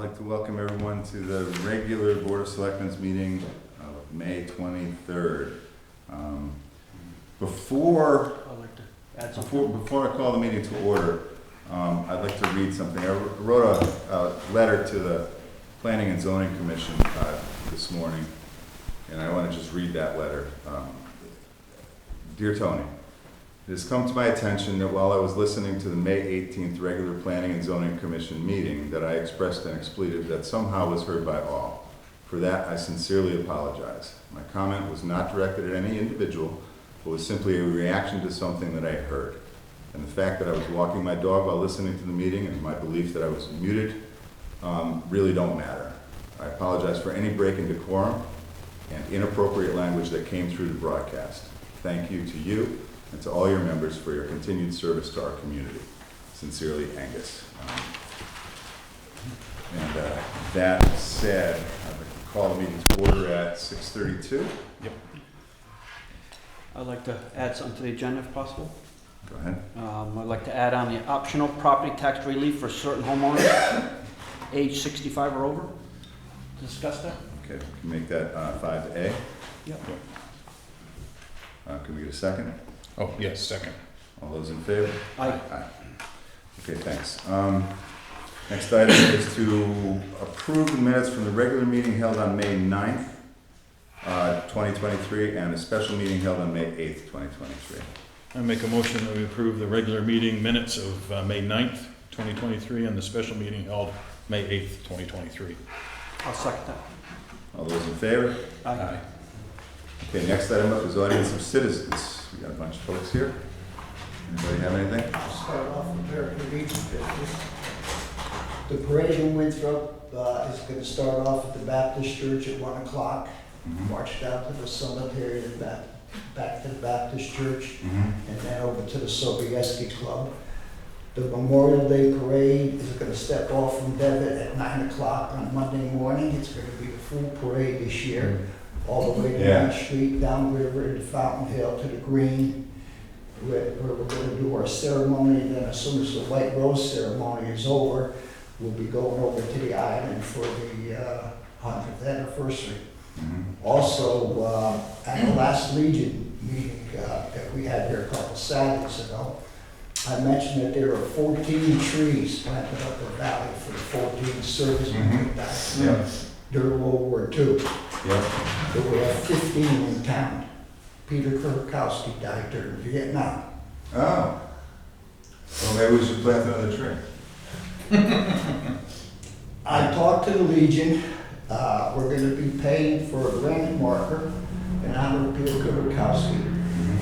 like to welcome everyone to the regular Board of Selectmen's meeting of May 23rd. Before I call the meeting to order, I'd like to read something. I wrote a letter to the Planning and Zoning Commission this morning, and I want to just read that letter. Dear Tony, it has come to my attention that while I was listening to the May 18th regular Planning and Zoning Commission meeting, that I expressed an expletive that somehow was heard by all. For that, I sincerely apologize. My comment was not directed at any individual, but was simply a reaction to something that I heard. And the fact that I was walking my dog while listening to the meeting and my belief that I was muted really don't matter. I apologize for any break in decorum and inappropriate language that came through the broadcast. Thank you to you and to all your members for your continued service to our community. Sincerely, Angus. That said, I'd like to call the meeting to order at 6:32. Yep. I'd like to add something to the agenda if possible. Go ahead. I'd like to add on the optional property tax relief for certain homeowners age 65 or over. Discuss that? Okay, we can make that 5A. Yep. Can we get a second? Oh, yes, second. All those in favor? Aye. Okay, thanks. Next item is to approve the minutes from the regular meeting held on May 9th, 2023, and a special meeting held on May 8th, 2023. I make a motion that we approve the regular meeting minutes of May 9th, 2023, and the special meeting held May 8th, 2023. I'll second that. All those in favor? Aye. Okay, next item up is audience of citizens. We got a bunch of folks here. Anybody have anything? I'll start off with American Legion business. The parade in Winthrop is going to start off at the Baptist Church at 1 o'clock, march down to the summit area and back to the Baptist Church, and then over to the Sobieski Club. The Memorial Day parade is going to step off from Devitt at 9 o'clock on Monday morning. It's going to be a full parade this year, all the way to Main Street, down River, into Fountain Hill, to the Green, where we're going to do our ceremony. And then as soon as the White Rose ceremony is over, we'll be going over to the island for the 100th anniversary. Also, at the last Legion meeting that we had here a couple Saturdays ago, I mentioned that there are 14 trees planted up the valley for the 14 servicemen who died during World War II. But we have 15 in town. Peter Kurkowski died during Vietnam. Oh. Well, maybe we should plant another tree. I talked to the Legion. We're going to be paying for a granite marker in honor of Peter Kurkowski.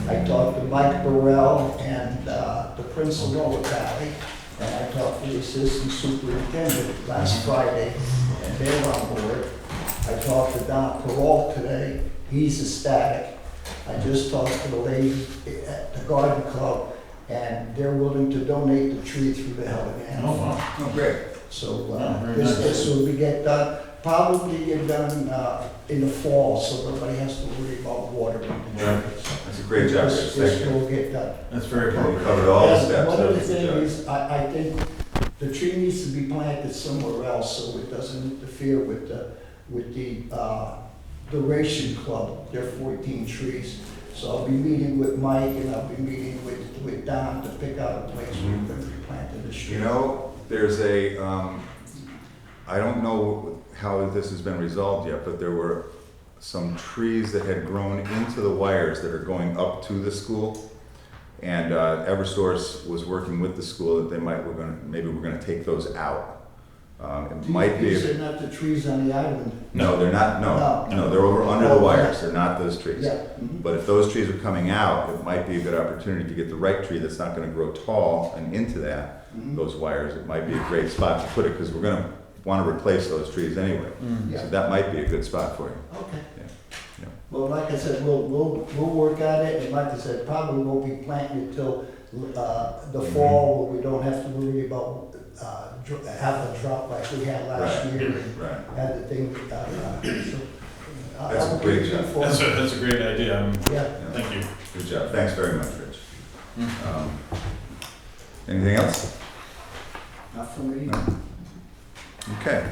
I talked to Mike Burrell and the Prince of Wales Valley, and I talked to the assistant superintendent last Friday, and they're on board. I talked to Don Peralt today. He's ecstatic. I just talked to the lady at the garden club, and they're willing to donate the tree through the Helping Hand. Oh, wow. Oh, great. So very nice. this will be get done, probably get done in the fall, so nobody has to worry about watering the Yeah. trees. That's a great job, Rich. This Thank you. will get done. That's very You cool. covered all the And steps. one of the That's a good job. things is, I think the tree needs to be planted somewhere else so it doesn't interfere with the Duration Club, their 14 trees. So I'll be meeting with Mike and I'll be meeting with Don to pick out a place where we're going to be planting the tree. You know, there's a, I don't know how this has been resolved yet, but there were some trees that had grown into the wires that are going up to the school. And Eversource was working with the school that maybe we're gonna take those out. It might be. These are not the trees on the island. No, they're not, No. no, they're over under the wires, they're not those trees. Yeah. But if those trees are coming out, it might be a good opportunity to get the right tree that's not gonna grow tall and into those wires. It might be a great spot to put it, because we're gonna wanna replace those trees anyway. Yeah. So that might be a good spot for you. Okay. Yeah. Well, like I said, we'll work on it, and like I said, probably won't be planting until the fall, where we don't have to worry about having a drop like we had last Right. year. Right. Had the thing, That's a great job. That's a great idea. Yeah. Thank you. Good job. Thanks very much, Rich. Anything else? Not for me. No. Okay.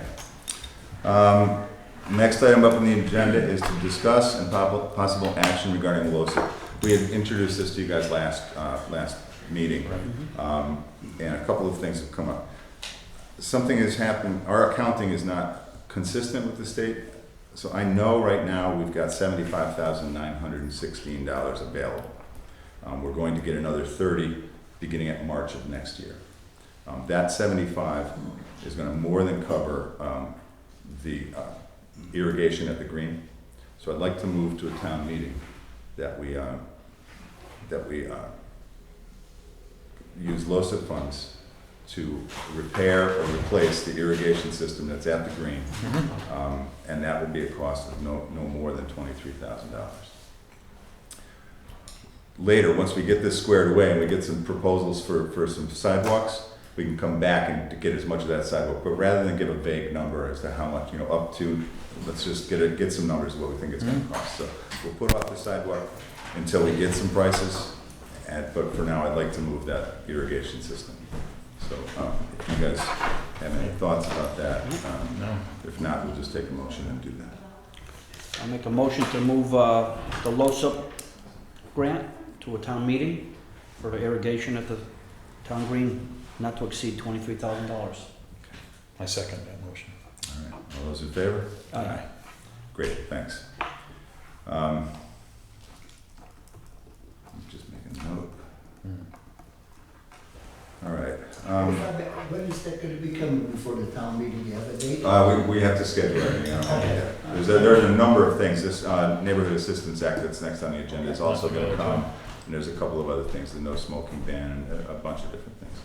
Next item up on the agenda is to discuss and possible action regarding LoSiP. We had introduced this to you guys last meeting, and a couple of things have come up. Something has happened, our accounting is not consistent with the state, so I know right now we've got $75,916 available. We're going to get another 30 beginning at March of next year. That 75 is going to more than cover the irrigation at the green. So I'd like to move to a town meeting that we use LoSiP funds to repair or replace the irrigation system that's at the green. And that would be a cost of no more than $23,000. Later, once we get this squared away and we get some proposals for some sidewalks, we can come back and to get as much of that sidewalk. But rather than give a vague number as to how much, up to, let's just get some numbers of what we think it's going to cost. So we'll put off the sidewalk until we get some prices. But for now, I'd like to move that irrigation system. So if you guys have any thoughts about that, No. if not, we'll just take a motion and do that. I'll make a motion to move the LoSiP grant to a town meeting for the irrigation at the town green, not to exceed $23,000. I second that motion. All right, all those in favor? Aye. Great, thanks. I'm just making a note. All right. When is that gonna be coming before the town meeting? Do you have a date? We have to schedule everything out. There's a number of things. This Neighborhood Assistance Act that's next on the agenda is also going to come. And there's a couple of other things, the no smoking ban, and a bunch of different things.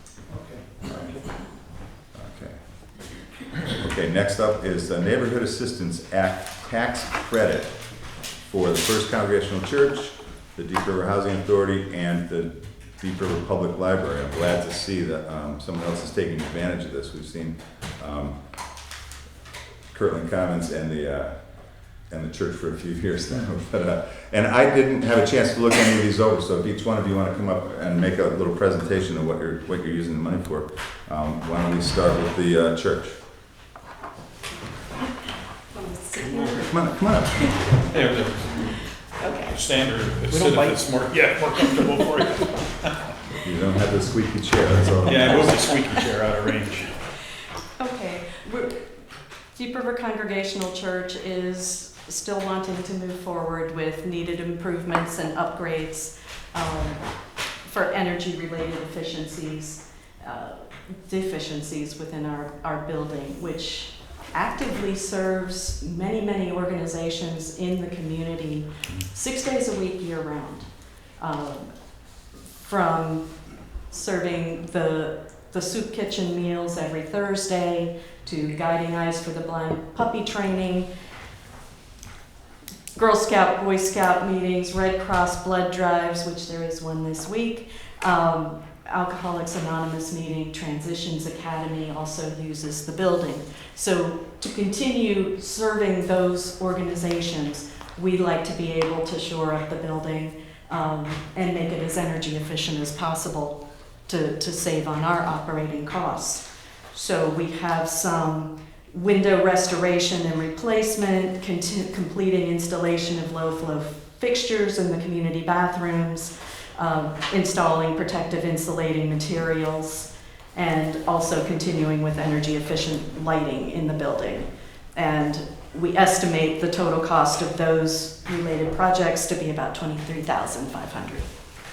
Okay, next up is the Neighborhood Assistance Act tax credit for the First Congregational Church, the Deep River Housing Authority, and the Deep River Public Library. I'm glad to see that someone else is taking advantage of this. We've seen Kirtland Commons and the church for a few years now. But, and I didn't have a chance to look any of these over, so if each one of you want to come up and make a little presentation of what you're using the money for, why don't we start with the church? Come on up. Okay. Standard, don't sit if bite. it's more comfortable for you. You don't have the squeaky chair, that's all. Yeah, I moved the squeaky chair out of range. Okay. Deep River Congregational Church is still wanting to move forward with needed improvements and upgrades for energy-related deficiencies within our building, which actively serves many, many organizations in the community 6 days a week, year-round. From serving the soup kitchen meals every Thursday, to guiding eyes for the blind puppy training, Girl Scout, Boy Scout meetings, Red Cross blood drives, which there is one this week, Alcoholics Anonymous meeting, Transitions Academy also uses the building. So to continue serving those organizations, we'd like to be able to shore up the building and make it as energy efficient as possible to save on our operating costs. So we have some window restoration and replacement, completing installation of low-flow fixtures in the community bathrooms, installing protective insulating materials, and also continuing with energy efficient lighting in the building. And we estimate the total cost of those related projects to be about $23,500.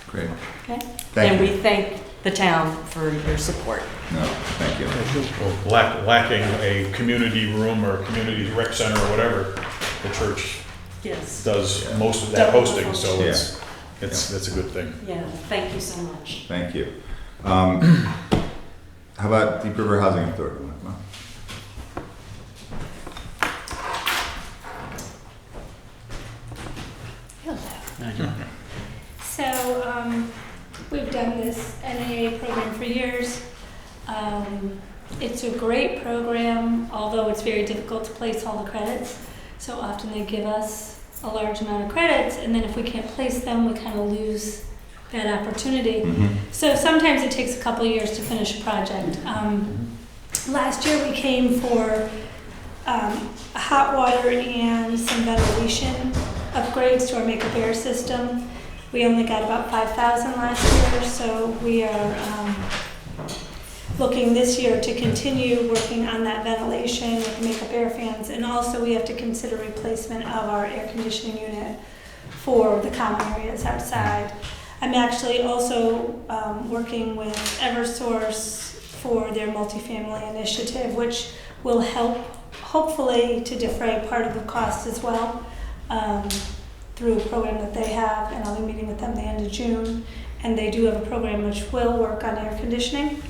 Great. Okay? Thank And you. we thank the town for your support. No, thank you. Well, lacking a community room or community rec center or whatever, the church Yes. does most of that Double hosting, so function. that's a good thing. Yeah, thank you so much. Thank you. How about Deep River Housing Authority? Come on. Hello. So we've done this NAA program for years. It's a great program, although it's very difficult to place all the credits. So often they give us a large amount of credits, and then if we can't place them, we kind of lose that opportunity. So sometimes it takes a couple years to finish a project. Last year we came for hot water and some ventilation upgrades to our makeup air system. We only got about 5,000 last year, so we are looking this year to continue working on that ventilation with makeup air fans, and also we have to consider replacement of our air conditioning unit for the common areas outside. I'm actually also working with Eversource for their multifamily initiative, which will help hopefully to defray part of the cost as well through a program that they have, and I'll be meeting with them the end of June. And they do have a program which will work on air conditioning.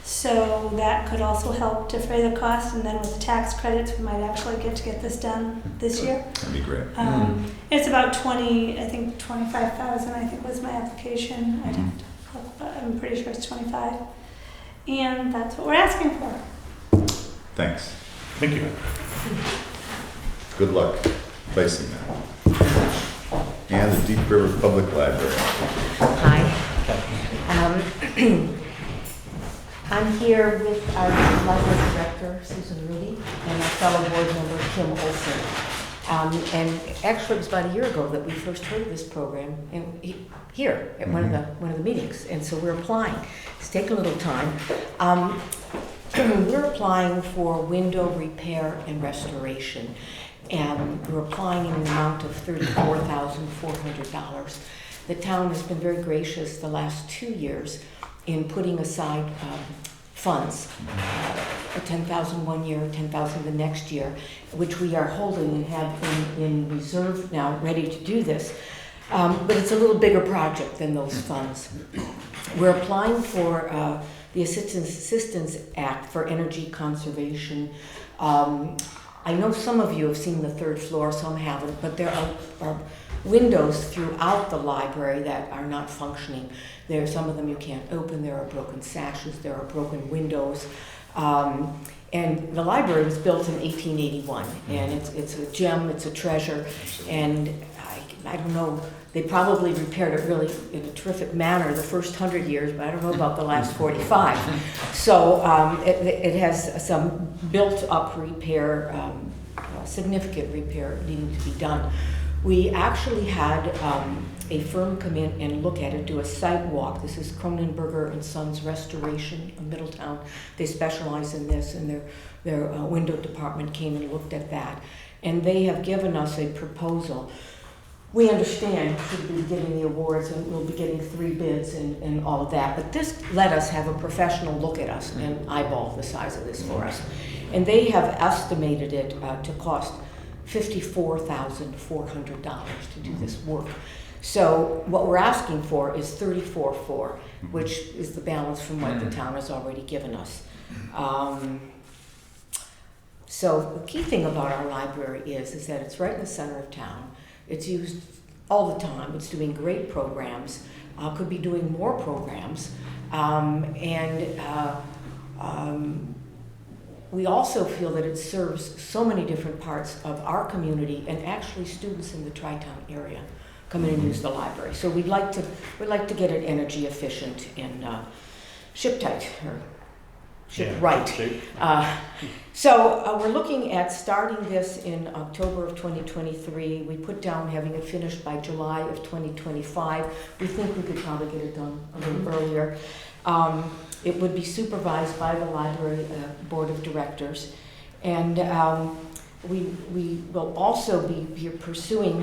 So that could also help defray the cost, and then with the tax credits, we might actually get this done this year. That'd be great. It's about 25,000, I think was my application. I'd have to look, but I'm pretty sure it's 25. And that's what we're asking for. Thanks. Thank you. Good luck placing that. And the Deep River Public Library. Hi. I'm here with our library director, Susan Rudy, and our fellow board member, Kim Olson. And actually, it was about a year ago that we first heard of this program here at one of the meetings, and so we're applying. It's taken a little time. We're applying for window repair and restoration, and we're applying in an amount of $34,400. The town has been very gracious the last 2 years in putting aside funds, 10,000 one year, 10,000 the next year, which we are holding and have in reserve now, ready to do this. But it's a little bigger project than those funds. We're applying for the Assistance Act for energy conservation. I know some of you have seen the third floor, some haven't, but there are windows throughout the library that are not functioning. There are some of them you can't open, there are broken sashes, there are broken windows. And the library was built in 1881, and it's a gem, it's a treasure, and I don't know, they probably repaired it really in a terrific manner the first 100 years, but I don't know about the last 45. So it has some built-up repair, significant repair needing to be done. We actually had a firm come in and look at it, do a site walk. This is Cronenberger and Sons Restoration of Middletown. They specialize in this, and their window department came and looked at that. And they have given us a proposal. We understand should be getting the awards, and we'll be getting 3 bids and all of that. But this let us have a professional look at us and eyeball the size of this for us. And they have estimated it to cost $54,400 to do this work. So what we're asking for is $34,400, which is the balance from what the town has already given us. So the key thing about our library is that it's right in the center of town. It's used all the time. It's doing great programs. Could be doing more programs. We also feel that it serves so many different parts of our community, and actually students in the Tri-Town area come in and use the library. So we'd like to get it energy efficient and ship tight, or ship right. So we're looking at starting this in October of 2023. We put down having it finished by July of 2025. We think we could probably get it done a little earlier. It would be supervised by the library board of directors, and we will also be pursuing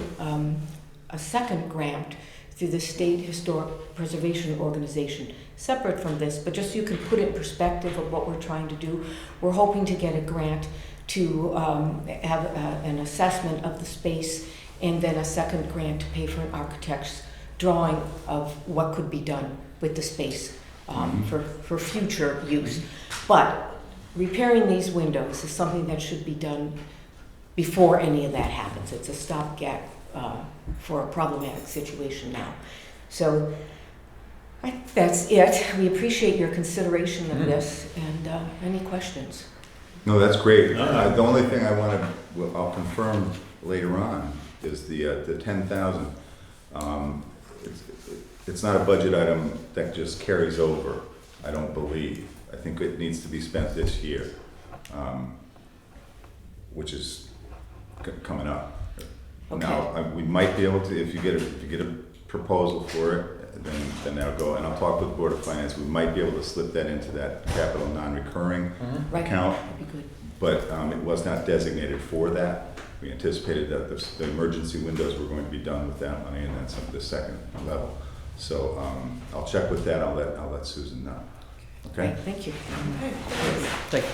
a second grant through the State Historic Preservation Organization, separate from this, but just so you can put it in perspective of what we're trying to do. We're hoping to get a grant to have an assessment of the space, and then a second grant to pay for an architect's drawing of what could be done with the space for future use. But repairing these windows is something that should be done before any of that happens. It's a stopgap for a problematic situation now. So I think that's it. We appreciate your consideration of this, and any questions? No, that's great. The only thing I'll confirm later on is the 10,000. It's not a budget item that just carries over, I don't believe. I think it needs to be spent this year. which is coming up. Okay. Now, we might be able to, if you get a proposal for it, then that'll go, and I'll talk with the Board of Finance, we might be able to slip that into that capital non-recurring Right, account, that'd be good. but it was not designated for that. We anticipated that the emergency windows were going to be done with that money, and that's the second level. So I'll check with that, I'll let Susan know. Okay? Great, thank you.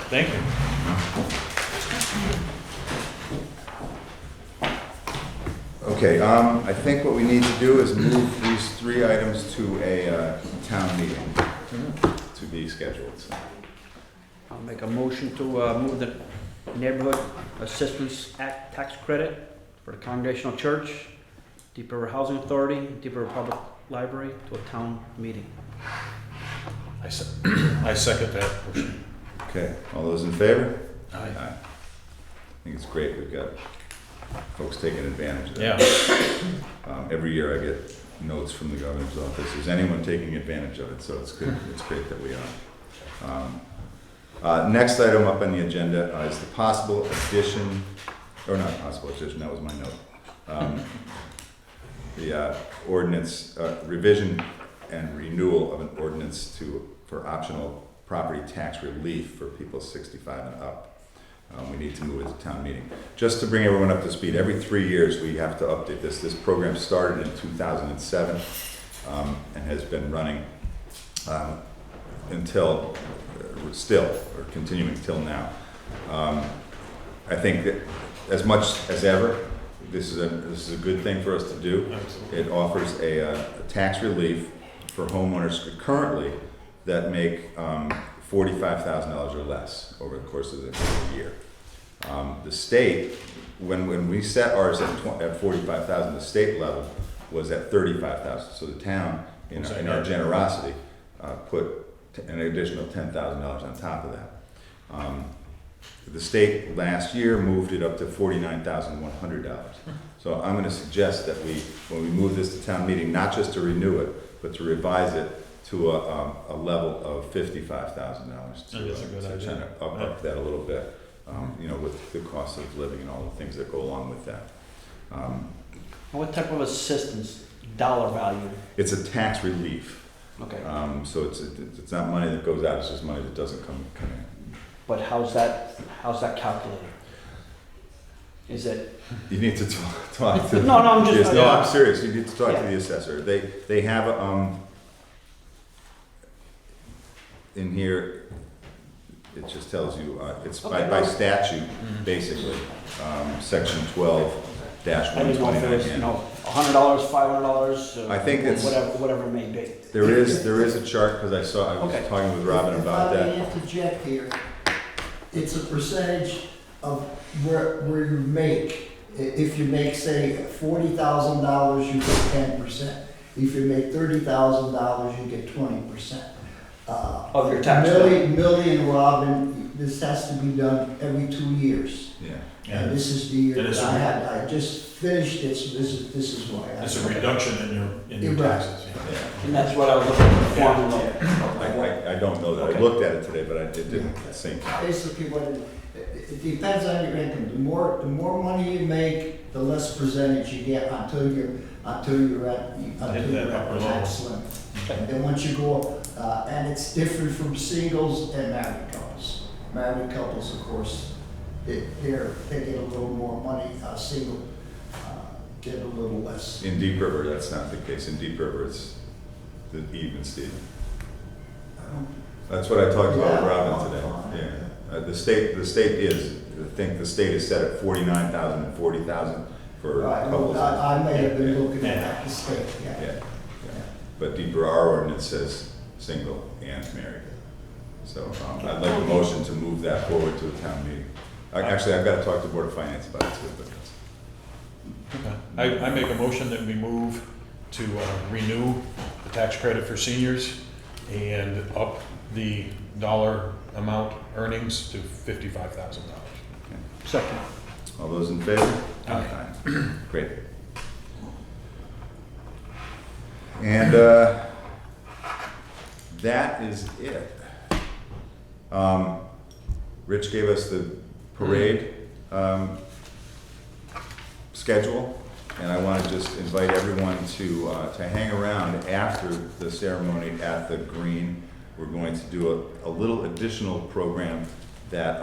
Thank you. Okay, I think what we need to do is move these 3 items to a town meeting to be scheduled. So. I'll make a motion to move the Neighborhood Assistance Act tax credit for the Congregational Church, Deep River Housing Authority, Deep River Public Library to a town meeting. I second that motion. Okay, all those in favor? Aye. I think it's great, we've got folks taking advantage of that. Yeah. Every year I get notes from the governor's office, is anyone taking advantage of it? So it's good, it's great that we are. Next item up on the agenda is the possible addition, or not possible addition, that was my note. The ordinance, revision and renewal of an ordinance for optional property tax relief for people 65 and up. We need to move it to town meeting. Just to bring everyone up to speed, every 3 years we have to update this. This program started in 2007 and has been running until continuing till now. I think that as much as ever, this is a good thing for us to do. Absolutely. It offers a tax relief for homeowners currently that make $45,000 or less over the course of the year. The state, when we set ours at 45,000, the state level was at 35,000. So the town, in our generosity, put an additional $10,000 on top of that. The state last year moved it up to $49,100. So I'm going to suggest that when we move this to town meeting, not just to renew it, but to revise it to a level of $55,000 That's a good idea. kind of up that a little bit, with the cost of living and all the things that go along with that. What type of assistance, dollar value? It's a tax relief, Okay, so it's not money that goes out; it's just money that doesn't come in. but how's that calculated? Is it? You need to talk to. No, I'm just. Yes, no, I'm serious. You need to talk to the assessor. They have in here. It just tells you it's by statute, basically, section 12-129. I didn't know if it was, $100, $500. I think it's whatever it may be. There is a chart because I was talking with Robin about that. If I may interject here, it's a percentage of where you make. If you make, say, $40,000, you get 10%. If you make $30,000, you get 20%. Of your tax bill. Million, Robin, this has to be done every 2 years. Yeah. And this is the year It is that I just finished it, so this is why. It's a reduction in your Right. taxes. Yeah. And that's what I was looking for, the formula. I don't know that. Okay. I looked at it today, but it didn't at the same time. Basically, it depends on your income. The more money you make, the less percentage you get until you're at the max limit. And then once you go, and it's different from singles and married couples. Married couples, of course, they get a little more money. Single get a little less. In Deep River, that's not the case. In Deep River, it's the even, Stephen. That's what I talked about with Robin today. Yeah. The state is, I think the state is set at 49,000 and 40,000 for couples. I may have been looking at the state, Yeah. But Deep River, our ordinance says single and married. So I'd like a motion to move that forward to a town meeting. Actually, I've got to talk to the Board of Finance about it too. But Okay. I make a motion that we move to renew the tax credit for seniors and up the dollar amount earnings to $55,000. Second. all those in favor? Aye. Great. And that is it. Rich gave us the parade schedule, and I want to just invite everyone to hang around after the ceremony at the Green. We're going to do a little additional program that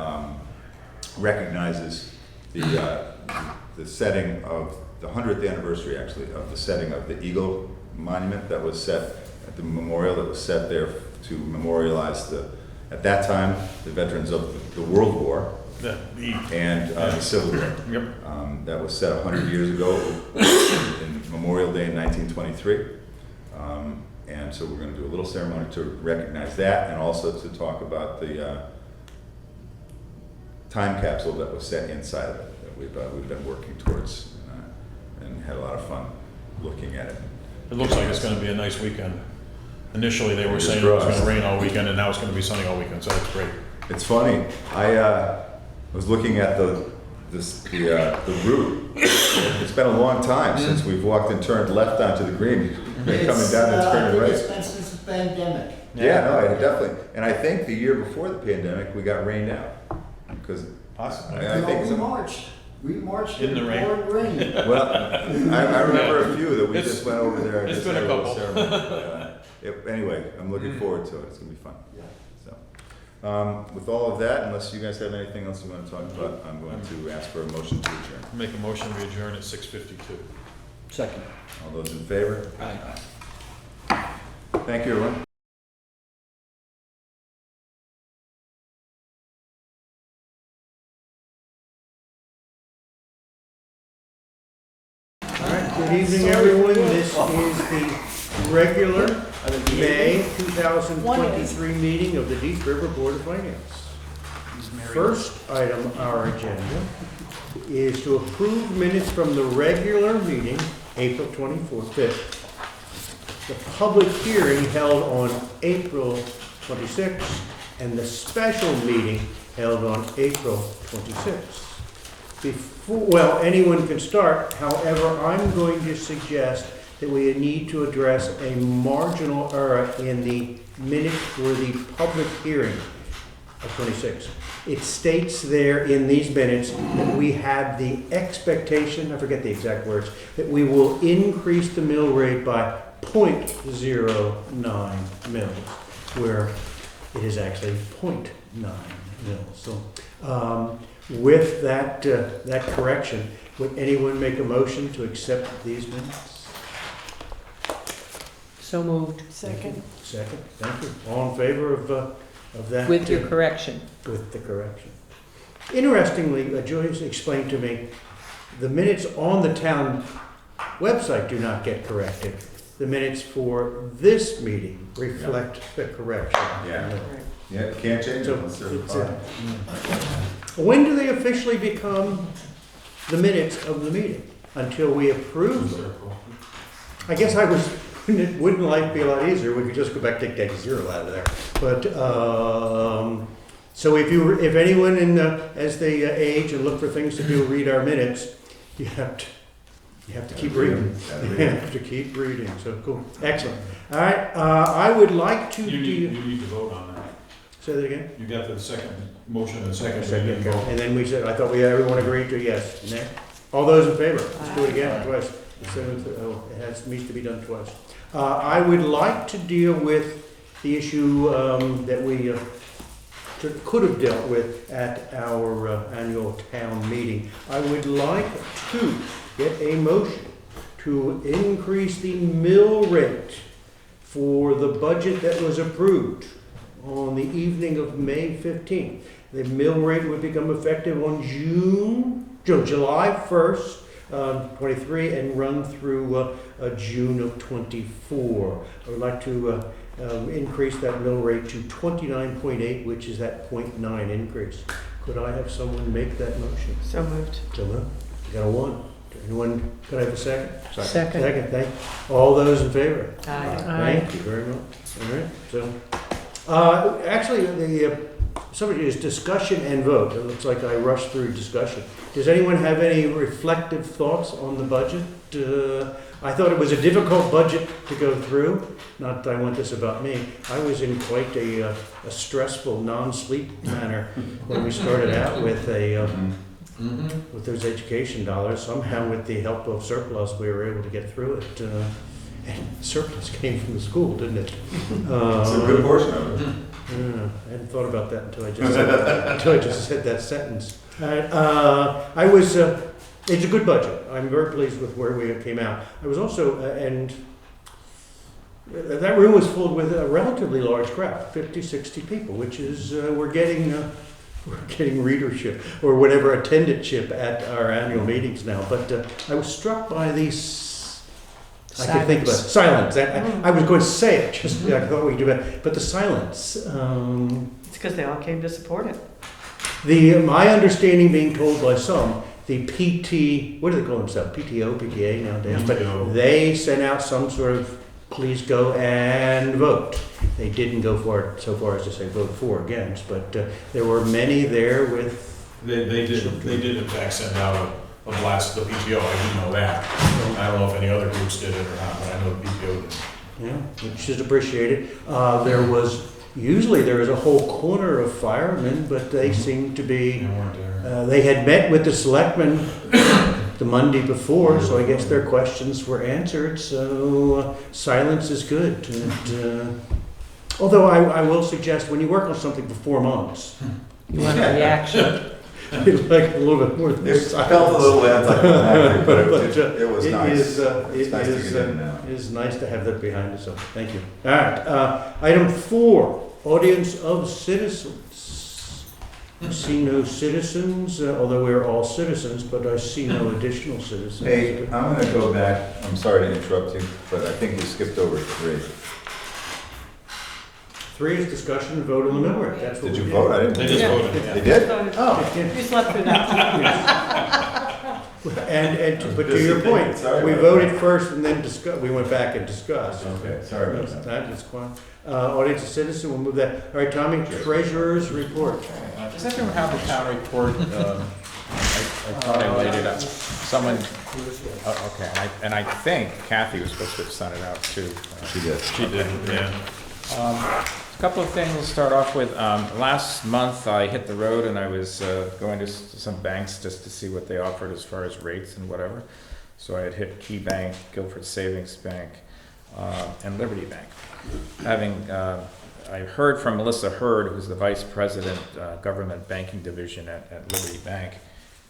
recognizes the setting of the 100th anniversary, actually, of the setting of the Eagle Monument that was set at the memorial that was set there to memorialize at that time, the veterans of the World War and the Civil War. Yep. That was set 100 years ago in Memorial Day in 1923. And so we're going to do a little ceremony to recognize that, and also to talk about the time capsule that was set inside of it that we've been working towards, and had a lot of fun looking at it. It looks like it's gonna be a nice weekend. Initially, they were saying it was gonna rain all weekend, and now it's gonna be sunny all weekend, so that's great. It's funny. I was looking at the route. It's been a long time since we've walked and turned left onto the Green. Coming down and turning right. It's been since the pandemic. Yeah, no, I definitely. And I think the year before the pandemic, we got rained out. Because Possibly. I think We some, marched. We marched In the rain. pouring rain. well, I remember a few that we just went over there and It's just been had a a little couple. ceremony. Anyway, I'm looking forward to it. It's gonna be fun. So, with all of that, unless you guys have anything else you want to talk about, I'm going to ask for a motion to adjourn. Make a motion to adjourn at 6:52. Second. All those in favor? Aye. Thank you, everyone. All right, good evening, everyone. This is the regular May 2023 meeting of the Deep River Board of Finance. First item on our agenda is to approve minutes from the regular meeting, April 25th. The public hearing held on April 26th, and the special meeting held on April 26th. Well, anyone can start, however, I'm going to suggest that we need to address a marginal error in the minutes for the public hearing of 26. It states there in these minutes that we had the expectation, I forget the exact words, that we will increase the mill rate by 0.09 mils, where it is actually 0.9 mils. So, with that correction, would anyone make a motion to accept these minutes? So moved. Second, thank you. All in favor of that? With your correction. With the correction. Interestingly, Joyce explained to me, the minutes on the town website do not get corrected. The minutes for this meeting reflect the correction. Yeah. Yeah, can't change it. So it's, when do they officially become the minutes of the meeting? Until we approve them? I guess wouldn't life be a lot easier? We could just go back, take that zero out of there. But, so if anyone as they age and look for things to do, read our minutes, you have to keep reading. You have to keep reading. So cool. Excellent. All right. I would like to You need to vote on that. Say that again? You got the second motion and second. Second, and then we said, I thought everyone agreed to yes. Nay? All those in favor? Let's do it again, twice. It needs to be done twice. I would like to deal with the issue that we could have dealt with at our annual town meeting. I would like to get a motion to increase the mill rate for the budget that was approved on the evening of May 15th. The mill rate would become effective on July 1st, 23, and run through June of 24. I would like to increase that mill rate to 29.8, which is that 0.9 increase. Could I have someone make that motion? So moved. So moved. You got a one. Anyone, could I have a second? Second. Second, thank you. All those in favor? Aye. Thank you very much. All right, so, actually, somebody is discussion and vote. It looks like I rushed through discussion. Does anyone have any reflective thoughts on the budget? I thought it was a difficult budget to go through. Not that I want this about me. I was in quite a stressful non-sleep manner when we started out with with those education dollars. Somehow, with the help of surplus, we were able to get through it. And surplus came from the school, didn't it? It's a good portion of it. I hadn't thought about that until I just said that sentence. It's a good budget. I'm very pleased with where we came out. I was also, and that room was filled with a relatively large crowd, 50, 60 people, which is, we're getting readership or whatever attendantship at our annual meetings now. But I was struck by these. I could think about silence. I was going to say it, just I thought we could do it, but the silence. It's because they all came to support it. My understanding, being told by some, the PT, what do they call themselves? PTO, PTA nowadays, PTO. but they sent out some sort of please go and vote. They didn't go for it so far as to say vote for or against, but there were many there with. They did in fact send out a blast to the PTO. I didn't know that. I don't know if any other groups did it or not, but I know the PTO did. Yeah, which is appreciated. Usually there was a whole corner of firemen, but they seemed to be. They weren't there. They had met with the selectmen the Monday before, so I guess their questions were answered. So silence is good. And, although I will suggest when you work on something for 4 months, You want a reaction? you'd like a little bit more than I felt a little anticlimactic, but it was nice. It nice to get in now. is nice to have that behind us. So thank you. All right. Item 4, audience of citizens. I see no citizens, although we're all citizens, but I see no additional citizens. Hey, I'm going to go back. I'm sorry to interrupt you, but I think you skipped over 3. 3 is discussion and vote on the millwork. That's what Did we you vote? I didn't. They just Yeah. voted. Yeah. They did? Oh. You slept through that. But to your point, Sorry we about voted that. first and then we went back and discussed. Okay, sorry about that. That is fine. Audience of citizen, we'll move that. All right, Tommy, treasurer's report. Does everyone have the town report? I thought I laid it up. Someone, okay, and I think Kathy was supposed to have sent it out too. She did. She did, yeah. A couple of things we'll start off with. Last month I hit the road and I was going to some banks just to see what they offered as far as rates and whatever. So I had hit Key Bank, Guilford Savings Bank, and Liberty Bank. I heard from Melissa Hurd, who's the Vice President, Government Banking Division at Liberty Bank,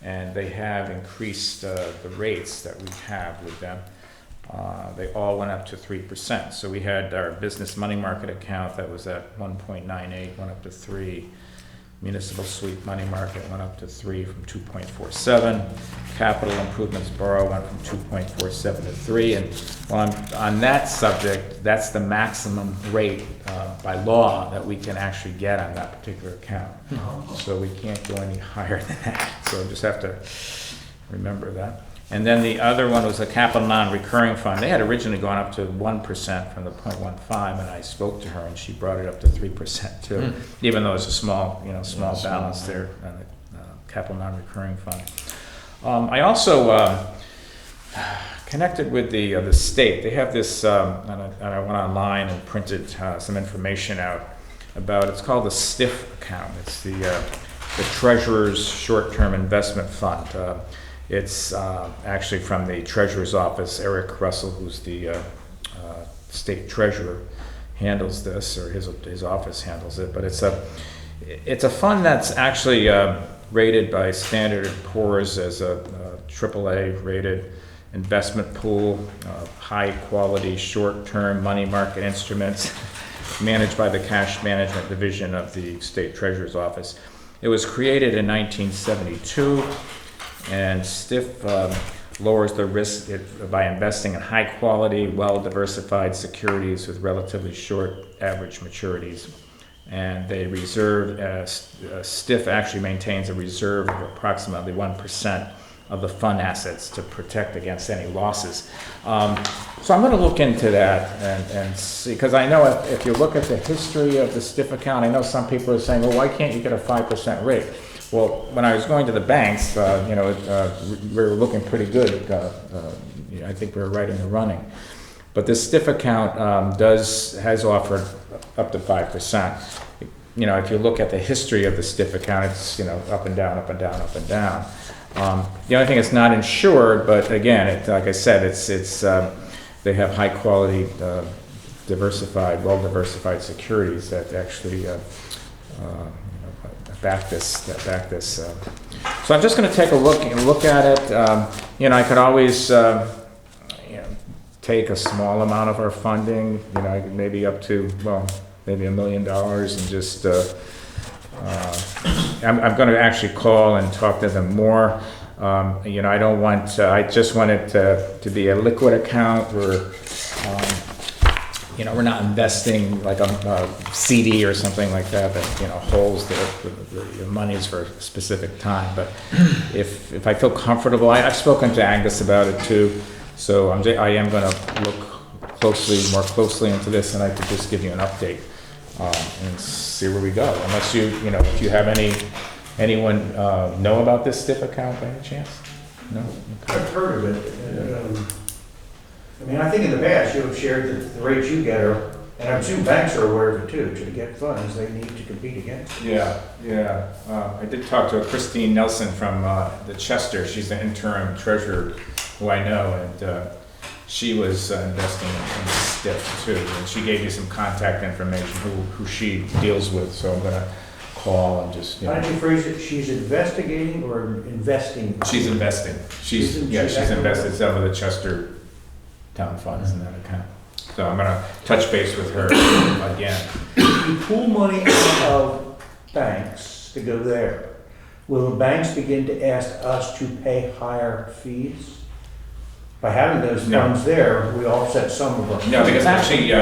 and they have increased the rates that we have with them. They all went up to 3%. So we had our business money market account that was at 1.98, went up to 3. Municipal sweep money market went up to 3 from 2.47. Capital improvements borrow went from 2.47 to 3. And while I'm on that subject, that's the maximum rate by law that we can actually get on that particular account. So we can't go any higher than that. So just have to remember that. And then the other one was a capital non-recurring fund. They had originally gone up to 1% from the 0.15, and I spoke to her, and she brought it up to 3% too, even though it's a small balance there on the capital non-recurring fund. I also connected with the state. They have this, and I went online and printed some information out about. It's called the STIF account. It's the Treasurer's Short-Term Investment Fund. It's actually from the Treasurer's Office. Eric Russell, who's the state treasurer, handles this, or his office handles it. But it's a fund that's actually rated by Standard & Poor's as a AAA rated investment pool, high quality short-term money market instruments managed by the Cash Management Division of the State Treasurer's Office. It was created in 1972. And STIF lowers the risk by investing in high-quality, well-diversified securities with relatively short average maturities. And they reserve, STIF actually maintains a reserve of approximately 1% of the fund assets to protect against any losses. So I'm going to look into that and see, because I know if you look at the history of the STIF account, I know some people are saying, well, why can't you get a 5% rate? Well, when I was going to the banks, we were looking pretty good. I think we were right in the running. But this STIF account has offered up to 5%. you know, if you look at the history of the STIF account, it's, you know, up and down, up and down, up and down. The only thing it's not insured, but again, like I said, they have high quality, diversified, well-diversified securities that actually back this. So I'm just going to take a look at it. You know, I could always take a small amount of our funding, you know, maybe up to, well, maybe $1 million, and just I'm going to actually call and talk to them more. You know, I don't want, I just want it to be a liquid account where, you know, we're not investing like a CD or something like that, you know, holds the monies for a specific time. But if I feel comfortable, I've spoken to Angus about it too, so I am going to look more closely into this, and I could just give you an update and see where we go. Unless you know, if you have anyone know about this STIF account by any chance? No? Okay. I've heard of it. I mean, I think in the past you have shared that the rates you get are, and I assume banks are aware of it too, to get funds, they need to compete against. Yeah. I did talk to Christine Nelson from the Chester. She's the interim treasurer who I know, and she was investing in STIF too. And she gave you some contact information who she deals with. So I'm gonna call and just, you know. How did you phrase it? She's investigating or investing? She's investing. She's invested some of the Chester town funds in that account. So I'm gonna touch base with her again. If you pull money out of banks to go there, will the banks begin to ask us to pay higher fees? By having those No. funds there, we offset some of them. No, because actually,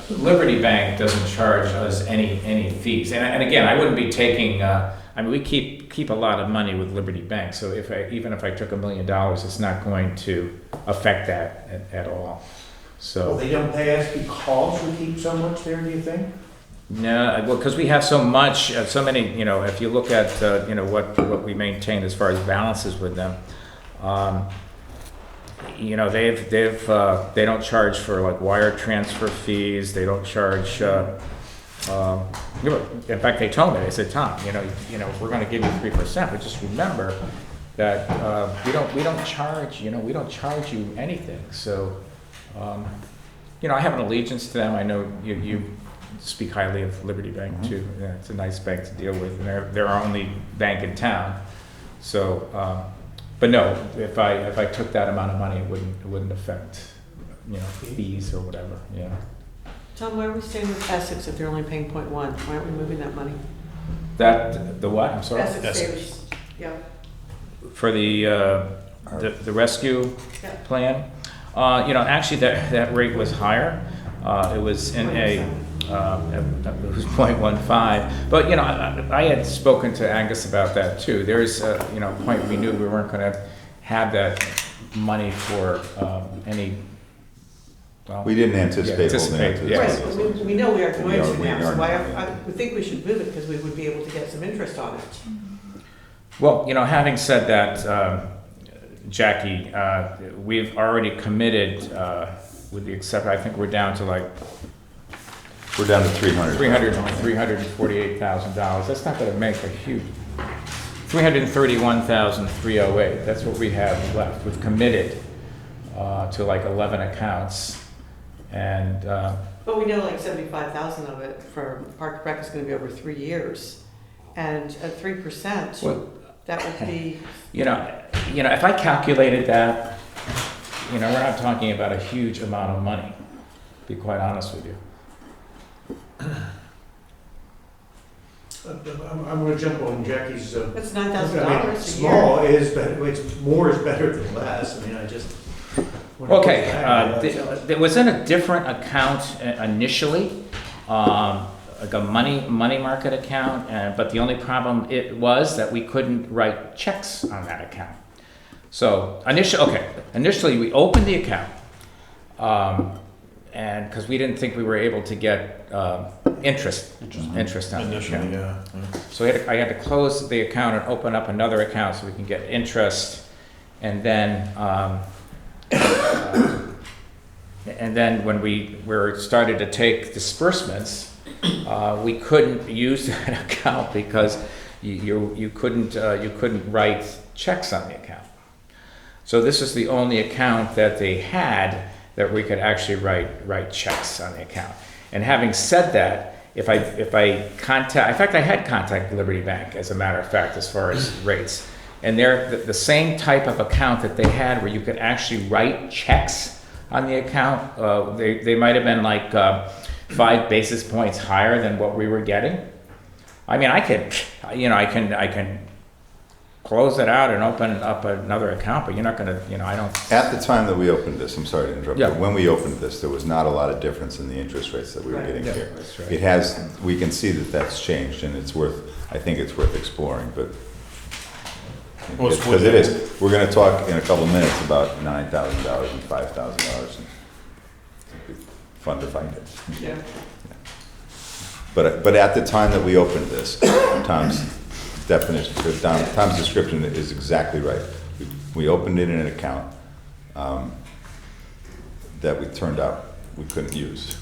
Liberty Bank doesn't charge us any fees. And again, I wouldn't be taking, I mean, we keep a lot of money with Liberty Bank. So even if I took $1 million, it's not going to affect that at all. So. Well, they don't pay us because we keep so much there, do you think? No, well, because we have so much, so many, you know, if you look at, you know, what we maintain as far as balances with them, you know, they don't charge for like wire transfer fees. They don't charge. In fact, they told me. They said, Tom, you know, we're going to give you 3%, but just remember that we don't charge. You know, we don't charge you anything. So, you know, I have an allegiance to them. I know you speak highly of Liberty Bank too. Yeah, it's a nice bank to deal with, and they're our only bank in town. So. But no, if I took that amount of money, it wouldn't affect, you know, fees or whatever. Yeah. Tom, why are we staying with Essex if they're only paying 0.1? Why aren't we moving that money? The what? I'm sorry. Essex stays, yeah. For the rescue plan, you know, actually that rate was higher. It was in it was 0.15, but you know, I had spoken to Angus about that too. There's, you know, point we knew we weren't going to have that money for any. Well, We didn't anticipate holding it to this. yes. Right, we know we are going to We now, are so I now. would think we should move it because we would be able to get some interest on it. Well, you know, having said that, Jackie, we've already committed, with the exception, I think we're down to like We're down to 300. $348,000. That's not going to make a huge. 331,308. That's what we have left. We've committed to like 11 accounts, and. But we know like 75,000 of it for Park Rec is going to be over 3 years, and at 3%, Well, that would be. You know, if I calculated that, you know, we're not talking about a huge amount of money. To be quite honest with you. I'm going to jump on Jackie's. That's I $9,000 mean, a year. small is better. It's more is better than less. I mean, I just. when I look Okay, back, there was in a different account initially, like a money market account, but the only problem it was that we couldn't write checks on that account. So initially we opened the account, and because we didn't think we were able to get interest on the Initially, account. yeah. So I had to close the account and open up another account so we can get interest, and then when we started to take disbursements, we couldn't use that account because you couldn't write checks on the account. So this is the only account that they had that we could actually write checks on the account. And having said that, if I contact, in fact, I had contacted Liberty Bank, as a matter of fact, as far as rates. And they're the same type of account that they had where you could actually write checks on the account. They might have been like 5 basis points higher than what we were getting. I mean, I can close it out and open up another account, but you're not gonna, I don't. At the time that we opened this, I'm sorry to interrupt, Yeah. but when we opened this, there was not a lot of difference in the interest rates that we were Right. getting Yeah, here. that's right. It has, we can see that that's changed, and I think it's worth exploring, but. Well, it's Because it is. We're gonna talk in a couple minutes about $9,000 and $5,000, and it'd be fun to find it. Yeah. But at the time that we opened this, Tom's definition, Tom's description is exactly right. We opened it in an account that we turned out we couldn't use.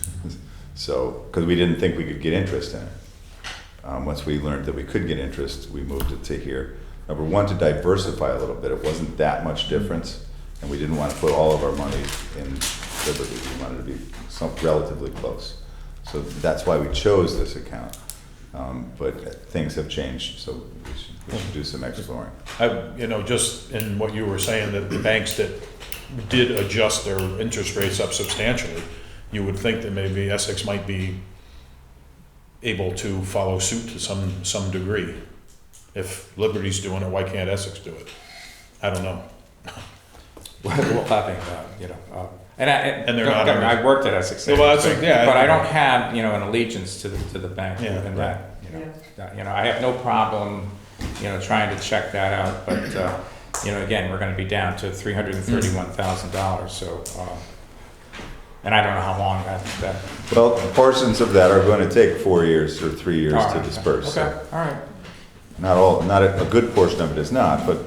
So, because we didn't think we could get interest in it. Once we learned that we could get interest, we moved it to here. Number one, to diversify a little bit. It wasn't that much difference, and we didn't want to put all of our money in Liberty. We wanted to be relatively close. So that's why we chose this account. But things have changed, so we should do some exploring. Just in what you were saying, that the banks that did adjust their interest rates up substantially, you would think that maybe Essex might be able to follow suit to some degree. If Liberty's doing it, why can't Essex do it? I don't know. We'll have and they're not. I worked at Essex, Well, that's like, yeah, but I don't have an allegiance to the bank. Yeah, And right. that, I have no problem trying to check that out. But again, we're going to be down to $331,000. So, and I don't know how long that. Well, portions of that are going to take 4 years or 3 years All to right, disperse. Okay, So all right. not a good portion of it is not, but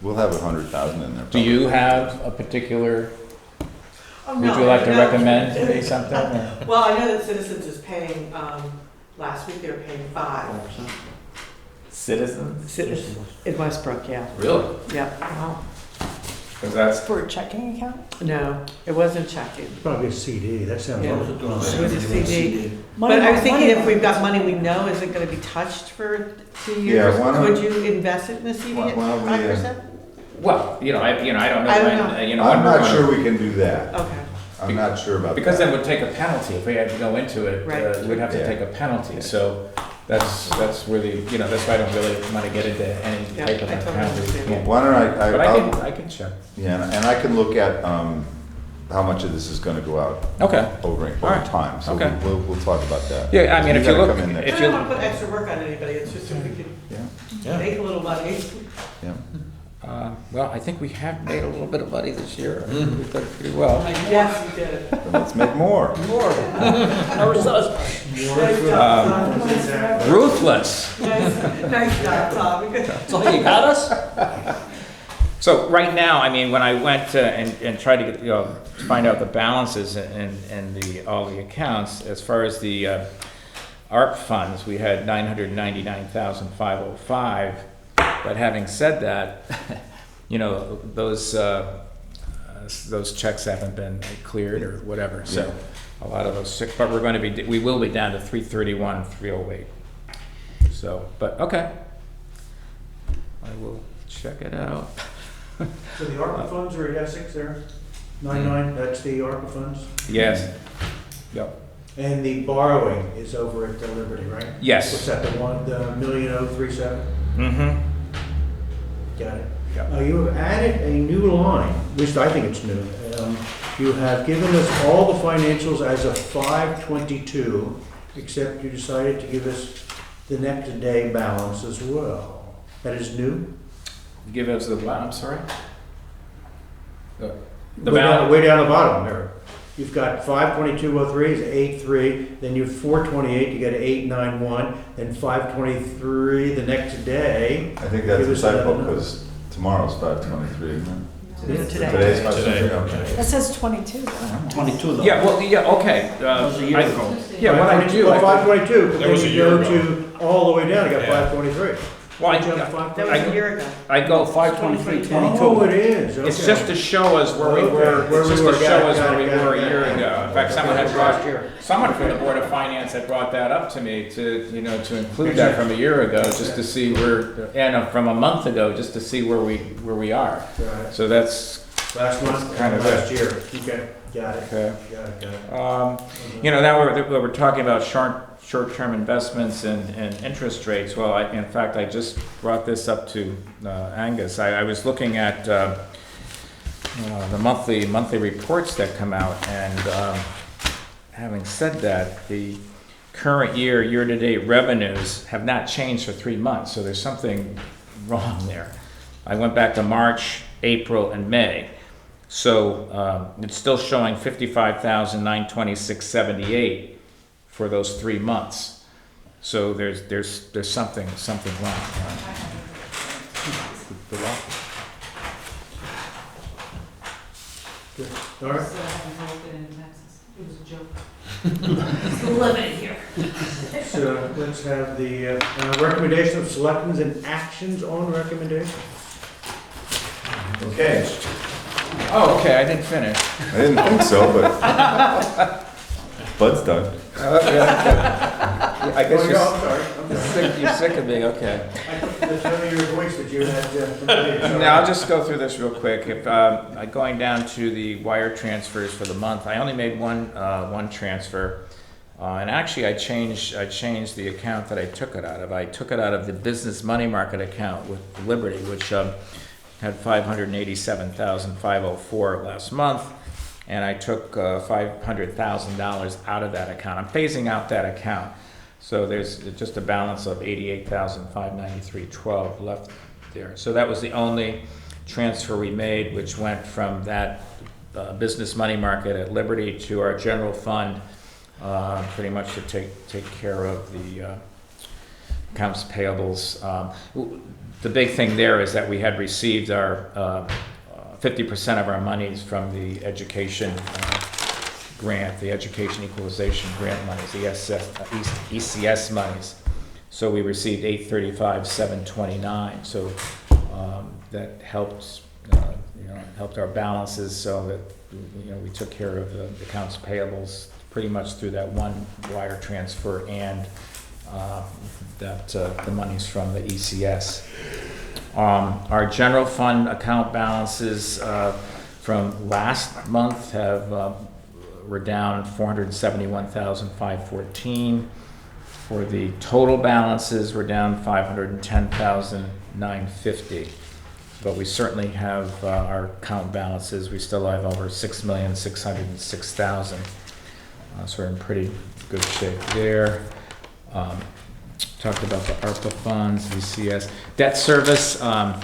we'll have 100,000 in there. Do you have a particular? Oh, Would no, you like to no. recommend me something? Or? Well, I know that Citizens is paying, last week they were paying 5. Citizens? In Westbrook, yeah. Really? Yeah. Wow. Because that's For a checking account? No, it wasn't checking. Probably a CD, that sounds Yeah. like. It was a CD. But I was thinking if we've got money we know isn't gonna be touched for 2 years, Yeah, why don't- could you invest it in the CD Why at don't we, 5%? well, I don't know I don't when know. when I'm we're not gonna- sure we can do that. Okay. I'm not sure about that. Because then we'd take a penalty if we had to go into it. Right. We'd have to Yeah. take a penalty. So that's really that's why I don't really want to get into any Yeah, type of I totally penalty. understand. Why don't But I'll, I can check. yeah, and I can look at how much of this is going to go out Okay. over All right. time. So Okay. we'll talk about that. Yeah, I mean, if you gotta look, come in next- if I you don't want to put extra work on anybody, it's just if we could Yeah, Yeah. make a little money. yeah. well, I think we have made a little bit of money this year. I think we've done pretty well. Yes, you did. Then let's make more. Ruthless. Nice job, Tom. So you got us? So right now, I mean, when I went and tried to get, find out the balances and all the accounts, as far as the ARP funds, we had 999,505. But having said that, those checks haven't been cleared or whatever. So a lot of those sick, but we will be down to 331,308. So, but okay, I will check it out. So the ARPA funds are at Essex there? 99, that's the ARPA funds? Yes. Yep. And the borrowing is over at the Liberty, right? Yes. What's that, the 1,037,000? Mm-hmm. Got it. Yep. You have added a new line, at least I think it's new. You have given us all the financials as of 5/22, except you decided to give us the next day balance as well. That is new? Give us the what? I'm sorry. The Way down the bottom there. You've got 5/22/03 is 8/3, then you have 4/28, you get 8/91, then 5/23 the next day. I think that's Give a us another typo number. because tomorrow's 5/23, isn't it? Today's five Today, something, okay. That says 22, though. 22 though. Yeah, well, yeah, okay. That was a year ago. Yeah, what I do, Well, 522, but That then was a you year go ago. to all the way down, you got Yeah. 523. well, Jump to I, 523. That was a year ago. I go 523, 22. Oh, it is, okay. It's just to show us where we Okay, were, where it's we just were, to got show it, us got where it, we got it, were a got it, year got it. ago. In fact, someone had Last brought, year. someone from the Board of Finance had brought that up to me to, you know, to include that from a year ago, just to see where, and from a month ago, just to see where we are. Got it. So that's, Last month, Kind of last year, okay, got it, okay. got it, got it. You know, now we're talking about short-term investments and interest rates. Well, in fact, I just brought this up to Angus. I was looking at the monthly reports that come out, and having said that, the current year-to-date revenues have not changed for 3 months, so there's something wrong there. I went back to March, April, and May. So it's still showing 55,926.78 for those 3 months. So there's something wrong. All right, so let's have the recommendation of selectmen's and actions on recommendation. Okay, Oh, okay, I didn't finish. I didn't think so, but Bud's done. I guess Oh, yeah, I'm sorry, I'm sorry. you're sick of me, okay. I took the tone of your voice that you had. Now, I'll just go through this real quick. If, going down to the wire transfers for the month, I only made one transfer. And actually, I changed the account that I took it out of. I took it out of the business money market account with Liberty, which had $587,504 last month. And I took $500,000 out of that account. I'm phasing out that account. So there's just a balance of $88,593.12 left there. So that was the only transfer we made, which went from that business money market at Liberty to our general fund, pretty much to take care of the accounts payables. The big thing there is that we had received our 50% of our monies from the education grant, the Education Equalization Grant monies, the ECS monies. So we received $835,729. So that helped, helped our balances, so that we took care of the accounts payables pretty much through that one wire transfer and the monies from the ECS. Our general fund account balances from last month were down $471,514. For the total balances, we're down $510,950. But we certainly have our account balances. We still have over $6,606,000. So we're in pretty good shape there. Talked about the ARPA funds, VCS. Debt service, on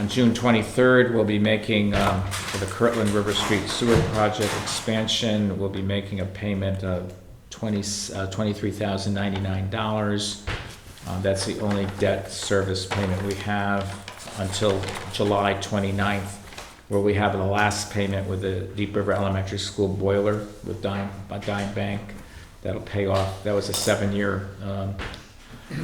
June 23rd, we'll be making, for the Kirtland River Street Sewer Project expansion, we'll be making a payment of $23,099. That's the only debt service payment we have until July 29th, where we have the last payment with the Deep River Elementary School boiler with Dime Bank. That'll pay off. That was a 7-year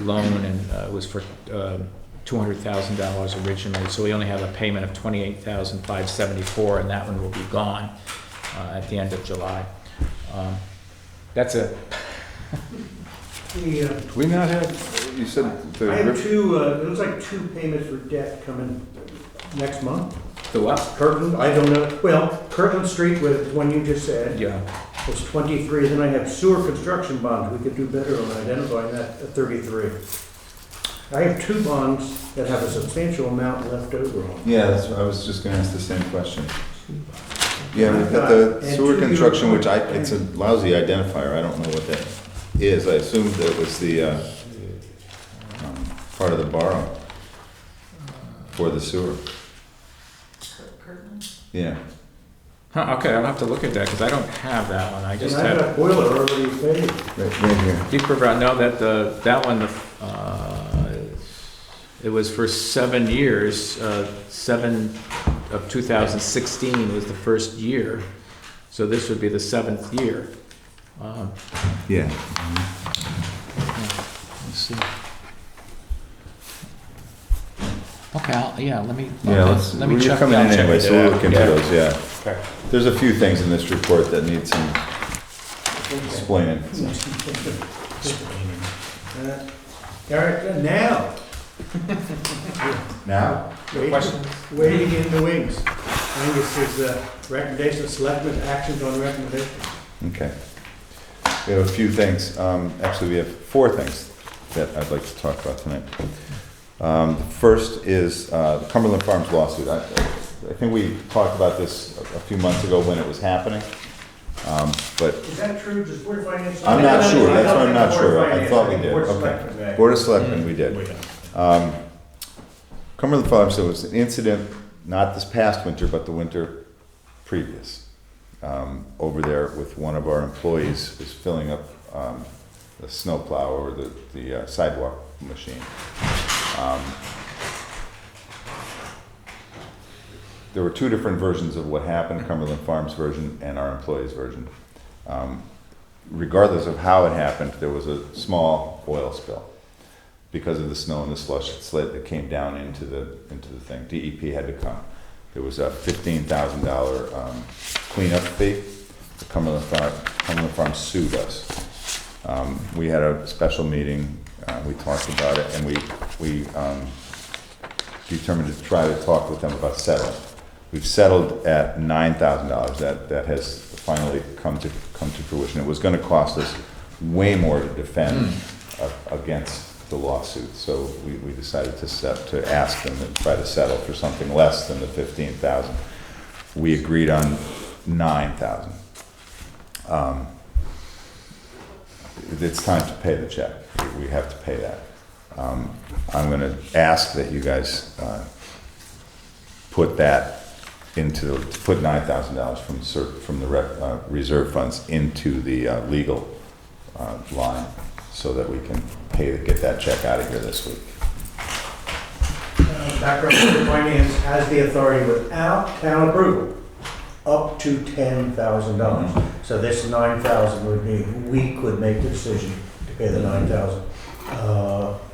loan, and it was for $200,000 originally. So we only have a payment of $28,574, and that one will be gone at the end of July. That's it. The, Do we not have, you said the. I have two, it looks like 2 payments for debt coming next month. The what? Kirkland, I don't know, well, Kirkland Street with one you just said, Yeah. was 23, then I have sewer construction bonds, we could do better on identifying that at 33. I have 2 bonds that have a substantial amount left over on. Yeah, that's, I was just gonna ask the same question. Yeah, we've got the And sewer to your construction, which point, it's a lousy identifier, I don't know what that is. I assumed that it was the, part of the borrow for the sewer. Yeah. Huh, okay, I'll have to look at that, because I don't have that one. I And just I've have got boiler already paid. Right here. Deep River. No, that one, it was for 7 years, of 2016 was the first year, so this would be the 7th year. Yeah. Let's see. Okay, let me, let me You're check. coming in I'll check anyway, into so we'll that. look into Yeah. those, yeah. Okay. There's a few things in this report that need some explaining. All right, now, Now? waiting in the wings. Angus is recommendation of selectmen's actions on recommendation. Okay. We have a few things, actually, we have 4 things that I'd like to talk about tonight. The first is the Cumberland Farms lawsuit. I think we talked about this a few months ago when it was happening, but Is that true? Does Board of Finance? I'm not sure, that's why I'm not Board of sure. I Finance, thought we did, Board of okay. Selectmen, right. Board of Selectmen, we did. Cumberland Farms, there was an incident, not this past winter, but the winter previous, over there with one of our employees was filling up the snowplow or the sidewalk machine. There were 2 different versions of what happened, Cumberland Farms version and our employee's version. Regardless of how it happened, there was a small oil spill because of the snow and the slush that came down into the thing. DEP had to come. There was a $15,000 cleanup fee. The Cumberland Farms sued us. We had a special meeting. We talked about it, and we determined to try to talk with them about settling. We've settled at $9,000. That has finally come to fruition. It was going to cost us way more to defend against the lawsuit, so we decided to ask them and try to settle for something less than the $15,000. We agreed on $9,000. It's time to pay the check. We have to pay that. I'm going to ask that you guys put $9,000 from the reserve funds into the legal line so that we can get that check out of here this week. Background Board of Finance has the authority without town approval up to $10,000. So this $9,000 would be, we could make the decision to pay the $9,000.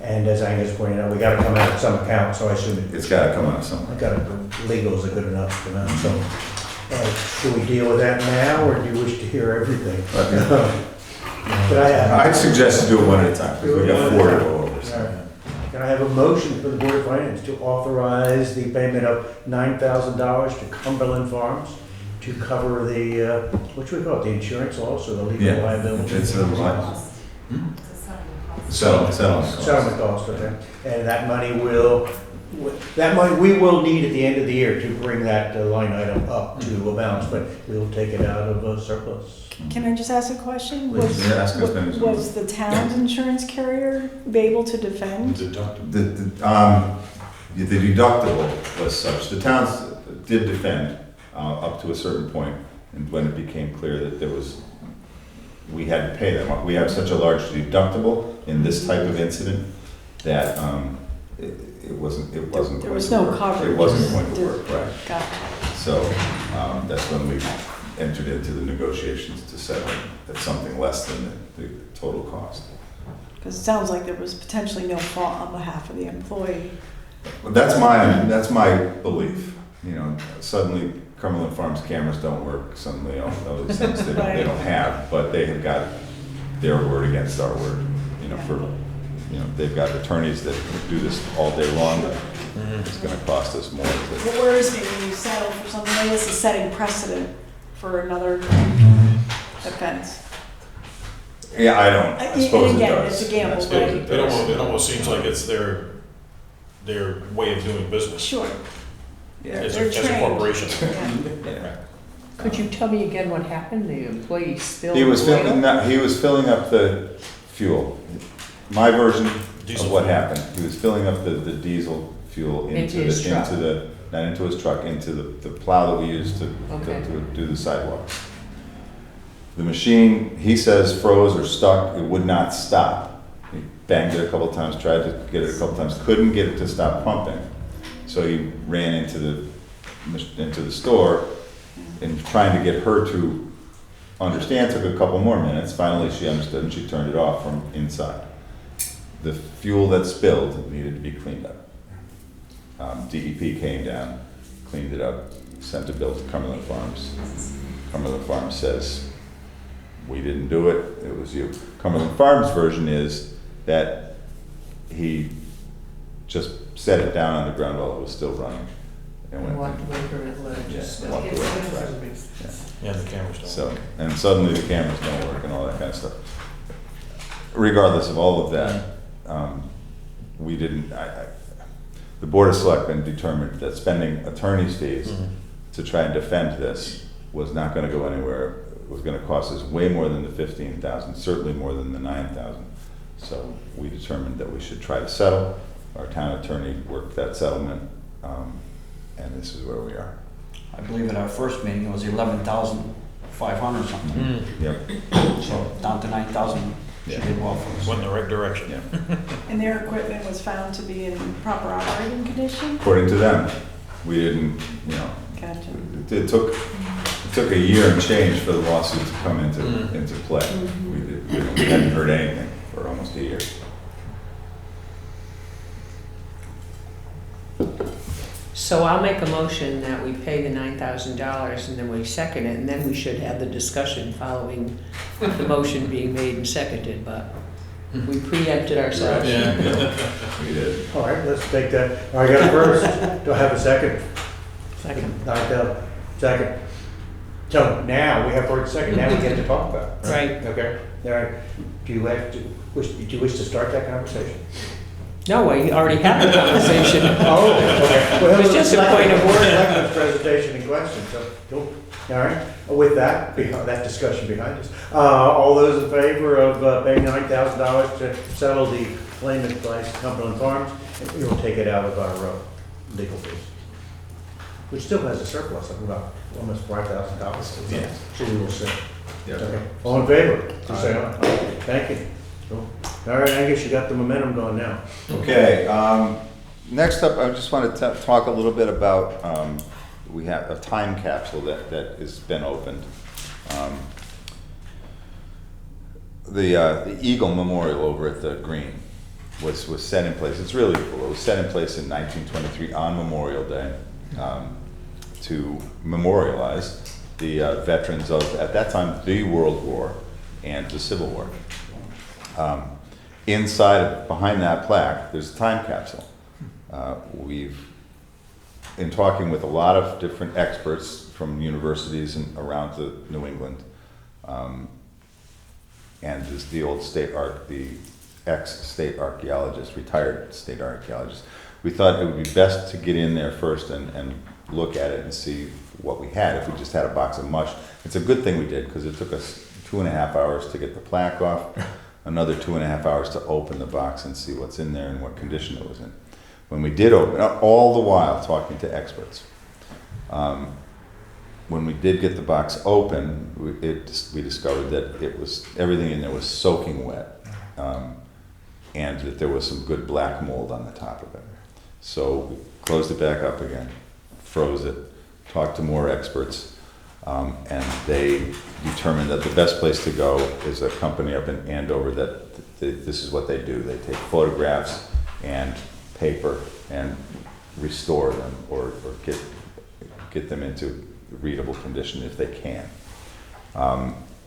And as Angus pointed out, we gotta come out of some account, so I assume It's got to come out of somewhere. legal is a good enough amount, so. Should we deal with that now, or do you wish to hear everything? I'd suggest to do it one at a time, because we got 4 to go over. so. All right. Can I have a motion for the Board of Finance to authorize the payment of $9,000 to Cumberland Farms to cover the, what should we call it, the insurance loss or the legal Yeah. liability? It's a settlement Cost, okay. And that money we will need at the end of the year to bring that line item up to amounts, but we'll take it out of surplus. Can I just ask a question? Please. Yeah, ask us, Ben. Was the town's insurance carrier able to defend? The deductible was such, the towns did defend up to a certain point, and when it became clear that we had to pay them. We have such a large deductible in this type of incident that it wasn't There going was to no work. coverage. It wasn't going to work, right. Got it. So that's when we entered into the negotiations to settle at something less than the total cost. Because it sounds like there was potentially no fault on behalf of the employee. Well, that's my belief. You know, suddenly Cumberland Farms cameras don't work. Suddenly all these things they don't have, but they have got their word against our word. They've got attorneys that do this all day long. It's going to cost us more. What worries me when you settle for something like this is setting precedent for another offense. Yeah, I suppose And again, it does. it's a gamble, I suppose right? it does. It almost seems like it's their way of doing business Sure. as They're a trained. corporation. Yeah. Yeah. Could you tell me again what happened? The employee spilled He was oil? filling up the fuel. My version Diesel of what fuel. happened, he was filling up the diesel fuel Into his truck. not into his truck, into the plow that we use to do the sidewalk. The machine, he says, froze or stuck. It would not stop. He banged it a couple times, tried to get it a couple times, couldn't get it to stop pumping. So he ran into the into the store, and trying to get her to understand took a couple more minutes. Finally, she understood and she turned it off from inside. The fuel that spilled needed to be cleaned up. DEP came down, cleaned it up, sent a bill to Cumberland Farms. Cumberland Farms says, we didn't do it, it was you. Cumberland Farms' version is that he just set it down on the ground while it was still running. And walked away from it, let it just Yeah, go. walked away, right. Yeah. Yeah, the cameras don't. So, and suddenly the cameras don't work and all that kind of stuff. Regardless of all of that, we didn't, the Board of Selectmen determined that spending attorney's fees to try and defend this was not gonna go anywhere. It was gonna cost us way more than the 15,000, certainly more than the 9,000. So we determined that we should try to settle. Our town attorney worked that settlement, and this is where we are. I believe at our first meeting, it was 11,500 something. Yep. So down to 9,000, she Yeah. did well for us. Went in the right direction. Yeah. And their equipment was found to be in proper operating condition? According to them, we didn't, Gotcha. it took a year and change for the lawsuit to come into play. We hadn't heard anything for almost a year. So I'll make a motion that we pay the $9,000 and then we second it, and then we should have the discussion following the motion being made and seconded, but we preempted ourselves. Yeah. We did. All right, let's take that. I got a first. Do I have a second? Second. Second. So now we have first, second. Now we get to talk about it. Right. Okay. All right. Do you wish to start that conversation? No, we already had the conversation. Oh, okay. Well, It was just a point of order. Selectmen's presentation and question, so, cool. All right, with that, that discussion behind us, all those in favor of paying $9,000 to settle the claimant by Cumberland Farms, and we will take it out of our legal fees, which still has a surplus of about almost $5,000. Yeah. So we will see. Yeah. Okay. All in favor? Please say aye. Thank you. Cool. All right, Angus, you got the momentum going now. Okay, next up, I just want to talk a little bit about, we have a time capsule that has been opened. The Eagle Memorial over at the Green was set in place. It's really cool. It was set in place in 1923 on Memorial Day to memorialize the veterans of, at that time, the World War and the Civil War. Behind that plaque, there's a time capsule. In talking with a lot of different experts from universities and around New England, and this, the ex-state archaeologist, retired state archaeologist, we thought it would be best to get in there first and look at it and see what we had. If we just had a box of mush, it's a good thing we did, because it took us 2.5 hours to get the plaque off, another 2.5 hours to open the box and see what's in there and what condition it was in. When we did open, all the while talking to experts, when we did get the box open, we discovered that everything in there was soaking wet, and that there was some good black mold on the top of it. So we closed it back up again, froze it, talked to more experts, and they determined that the best place to go is a company up in Andover this is what they do. They take photographs and paper and restore them or get them into readable condition if they can.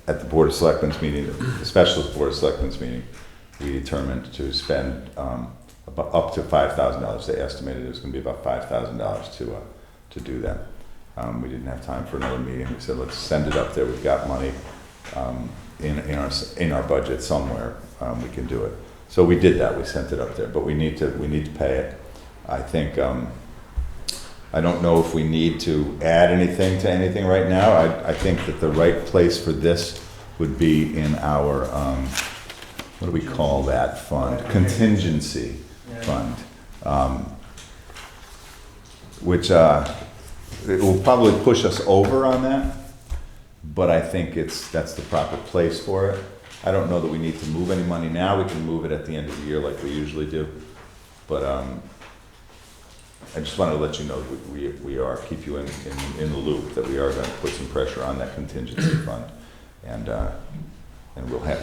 At the Board of Selectmen's meeting, the specialist Board of Selectmen's meeting, we determined to spend up to $5,000. They estimated it was going to be about $5,000 to do that. We didn't have time for another meeting. We said, let's send it up there. We've got money in our budget somewhere. We can do it. So we did that. We sent it up there, but we need to pay it. I think I don't know if we need to add anything to anything right now. I think that the right place for this would be in our what do we call that fund? Contingency fund, which it will probably push us over on that, but I think that's the proper place for it. I don't know that we need to move any money now. We can move it at the end of the year like we usually do, but I just wanted to let you know that we are, keep you in the loop, that we are gonna put some pressure on that contingency fund. And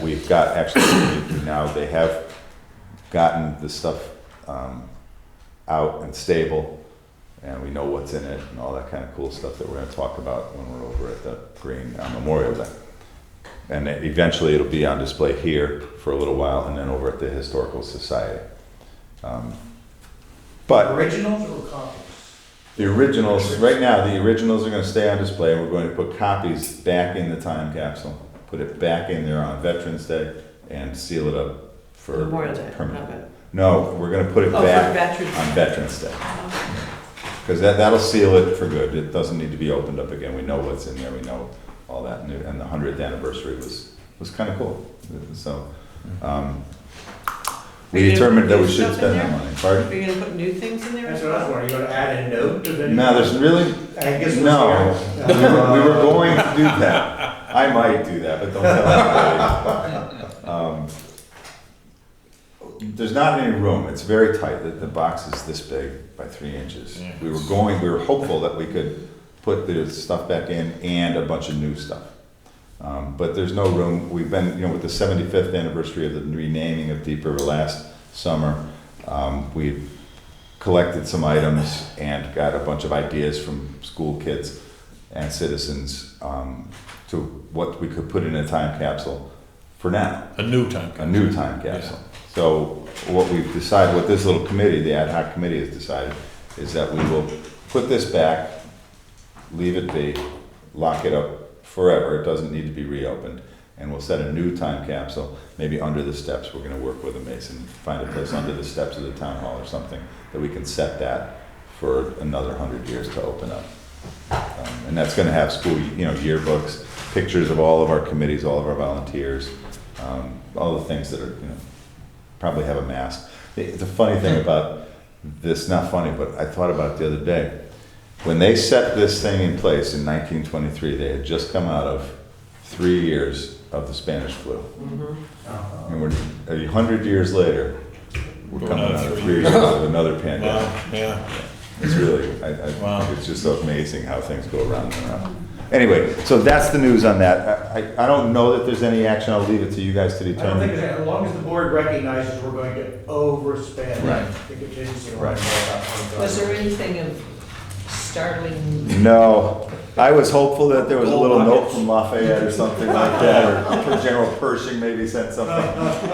we've got, actually, now they have gotten the stuff out and stable, and we know what's in it and all that kind of cool stuff that we're gonna talk about when we're over at the Green Memorial Day. And eventually it'll be on display here for a little while, and then over at the Historical Society. But Originals or copies? the originals, right now, the originals are gonna stay on display, and we're going to put copies back in the time capsule, put it back in there on Veterans Day, and seal it up for Memorial Day, permanent. not it. No, we're gonna put it Oh, for back Veterans on Veterans Day. Because that'll seal it for good. It doesn't need to be opened up again. We know what's in there. We know all that. And the 100th anniversary was kind of cool. So we Are you gonna determined put that we new should stuff in spend that there? money. Pardon? Are you gonna put new things in there? That's what I was wondering, you gonna add a note to the? No, there's really, I guess. no. We were going to do that. I might do that, but don't tell anybody. There's not any room. It's very tight. The box is this big by 3 inches. Yeah. We were hopeful that we could put the stuff back in and a bunch of new stuff. But there's no room. We've been, with the 75th anniversary of the renaming of Deep River last summer, we collected some items and got a bunch of ideas from school kids and citizens to what we could put in a time capsule for now. A new time. A new time capsule. So what we've decided, what this little committee, the ad hoc committee has decided, is that we will put this back, leave it be, lock it up forever. It doesn't need to be reopened. And we'll set a new time capsule, maybe under the steps. We're gonna work with a mason, find a place under the steps of the town hall or something, that we can set that for another 100 years to open up. And that's gonna have school, yearbooks, pictures of all of our committees, all of our volunteers, all the things that are, probably have a mask. The funny thing about this, not funny, but I thought about it the other day. When they set this thing in place in 1923, they had just come out of 3 years of the Spanish flu. And we're 100 years later, we're coming out of 3 years of another pandemic. Wow, yeah. It's really, I Wow. think it's just amazing how things go around and around. Anyway, so that's the news on that. I don't know that there's any action. I'll leave it to you guys to I don't determine. think, as long as the board recognizes we're going to overspend. Right. The contingency line. Right. Was there anything of startling? No, I was hopeful that there was a little note from Lafayette or something like that, or General Pershing maybe sent something.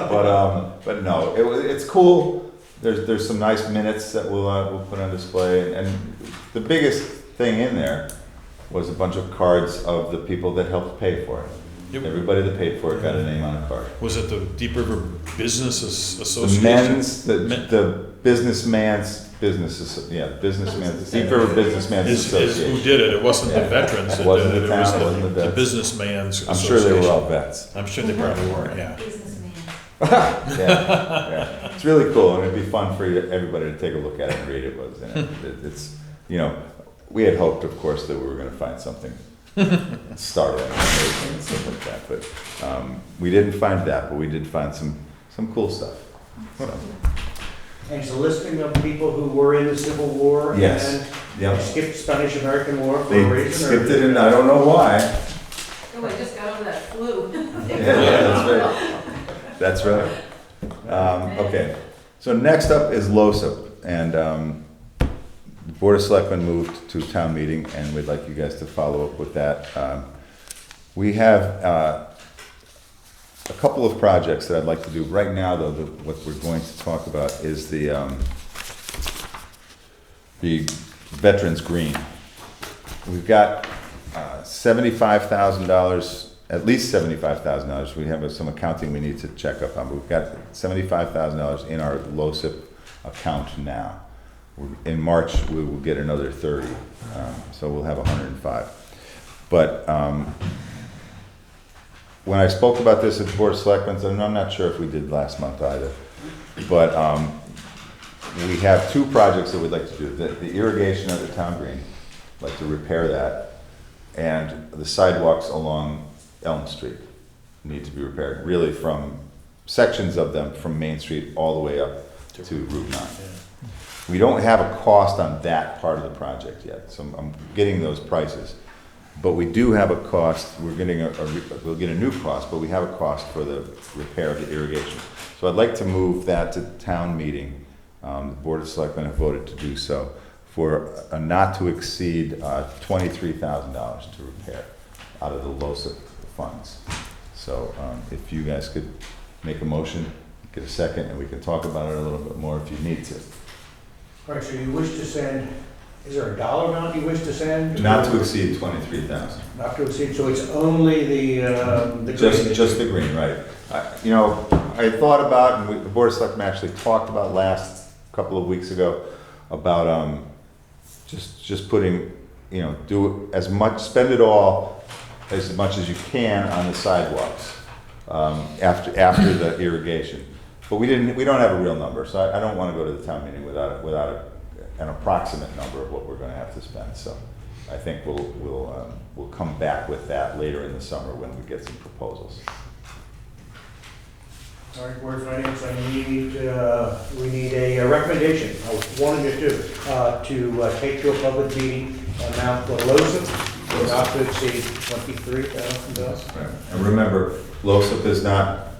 But no, it's cool. There's some nice minutes that we'll put on display, and the biggest thing in there was a bunch of cards of the people that helped pay for it. Yep. Everybody that paid for it got a name on a card. Was it the Deep River Business The Association? the businessman's Deep River Businessman's Is Association. who did it? It wasn't the Yeah. veterans that It wasn't did it. the It was town, it wasn't the the vets. businessman's I'm association. sure they were all vets. I'm sure they probably were, yeah. Yeah. It's really cool, and it'd be fun for everybody to take a look at it and read it. It's we had hoped, of course, that we were going to find something startling and stuff like that, but we didn't find that, but we did find some cool stuff. So, And it's a listing of people who were in the Civil War. Yes. And Yep. skipped Spanish-American War for a They reason. or- skipped it, and I don't know why. Oh, I just got over that flu. Yeah, that's right. Okay, so next up is LOSIP, and the Board of Selectmen moved to town meeting, and we'd like you guys to follow up with that. We have a couple of projects that I'd like to do. Right now, though, what we're going to talk about is the Veterans Green. We've got $75,000, at least $75,000. We have some accounting we need to check up on, but we've got $75,000 in our LOSIP account now. In March, we will get another 30, so we'll have 105. But when I spoke about this at the Board of Selectmen, and I'm not sure if we did last month either, but we have two projects that we'd like to do. The irrigation of the town green, like to repair that, and the sidewalks along Elm Street need to be repaired, really from sections of them from Main Street all the way up to Route 9. We don't have a cost on that part of the project yet, so I'm getting those prices. But we do have a cost, we'll get a new cost, but we have a cost for the repair of the irrigation. So I'd like to move that to town meeting. The Board of Selectmen have voted to do so, for a not to exceed $23,000 to repair out of the LoSiP funds. So if you guys could make a motion, get a second, and we can talk about it a little bit more if you need to. All right, so you wish to send, is there a dollar amount you wish to send? Not to exceed 23,000. Not to exceed, so it's only the green? Just the green, right. You know, I thought about, and the Board of Selectmen actually talked about last couple of weeks ago, about just putting, you know, do as much, spend it all as much as you can on the sidewalks after the irrigation. But we don't have a real number, so I don't want to go to the town meeting without an approximate number of what we're going to have to spend. So I think we'll come back with that later in the summer when we get some proposals. All right, Board of Finance, we need a recommendation, one of you two, to take to a public meeting amount for LoSiP, not to exceed $23,000. Right. And remember, LoSiP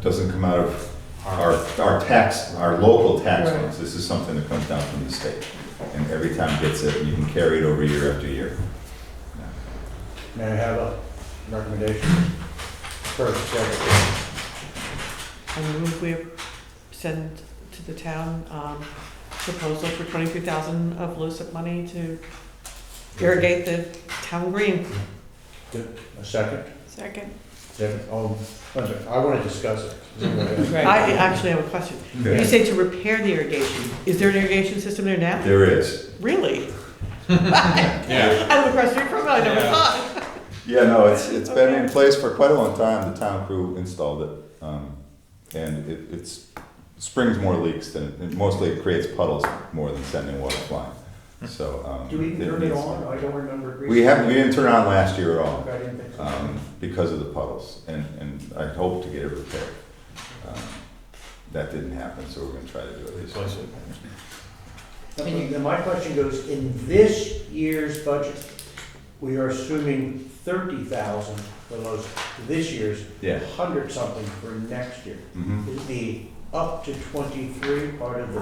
doesn't come out of our local tax funds. This is something that comes down from the state. And every town gets it, and you can carry it over year after year. May I have a recommendation? First, second. I move we send to the town proposal for 23,000 of LoSiP money to irrigate the town green. Good. A second? Second. Second. I want to discuss it. Right. I actually have a question. Okay. You say to repair the irrigation. Is there an irrigation system there now? There is. Really? Yeah. I live across the street from it, I never Yeah. thought. Yeah, no, it's been in Okay. place for quite a long time. The town crew installed it. And it springs more leaks mostly it creates puddles more than sending water flying. So, Do we even turn it needs- on? I don't remember. We didn't turn it on last year at all, Okay, I didn't think so. because of the puddles, and I hope to get it repaired. That didn't happen, so we're gonna try to do it this Replace year. it. Then my question goes, in this year's budget, we are assuming 30,000 for those, this year's Yeah. 100 something for next year. Mhm. Is the up to 23 part of the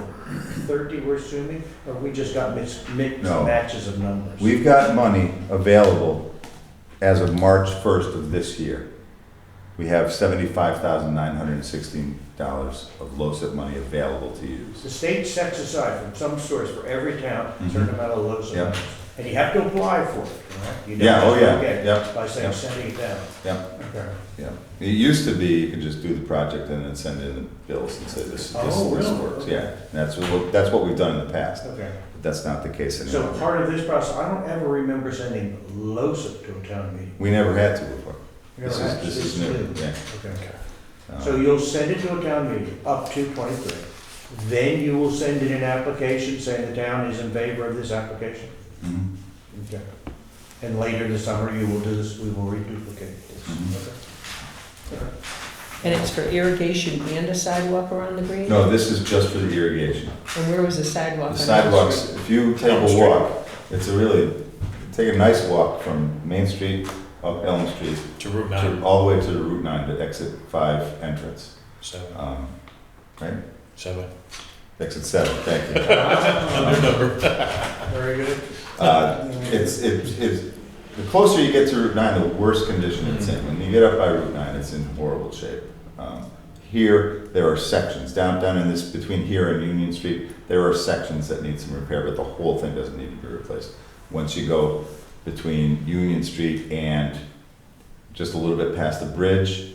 30 we're assuming, or we just got mixed No. matches of numbers? We've got money available as of March 1st of this year. We have $75,916 of LoSiP money available to use. The state sets aside from some source for every town a certain amount of loads. Yep. And you have to apply for it, correct? You don't Yeah, oh just yeah, get it yep, By saying yep. sending it down. Yep. Okay. Yeah, it used to be you could just do the project and then send in the bills and say this Oh, really? works. Okay. Yeah, and that's what we've done in the past. Okay. But that's not the case So anymore. part of this process, I don't ever remember sending LoSiP to a town meeting. We never had to before. You never had to. This is new. Yeah. Okay. So you'll send it to a town meeting, up to 23. Then you will send in an application saying the town is in favor of this application? Mhm. Okay. And later this summer, you will do this, we will reduplicate this. Mhm. Okay. And it's for irrigation and a sidewalk around the green? No, this is just for the irrigation. And where was the sidewalk? The on Elm sidewalks, Street? if you take Elm a Street. walk, take a nice walk from Main Street up Elm Street To Route 9. all the way to the Route 9 to exit 5 entrance. 7. Right? 7. Exit 7, thank you. Under number. Very good. It's the closer you get to Route 9, the worse condition it's in. When you get up by Route 9, it's in horrible shape. Here, there are sections, down in this, between here and Union Street, there are sections that need some repair, but the whole thing doesn't need to be replaced. Once you go between Union Street and just a little bit past the bridge,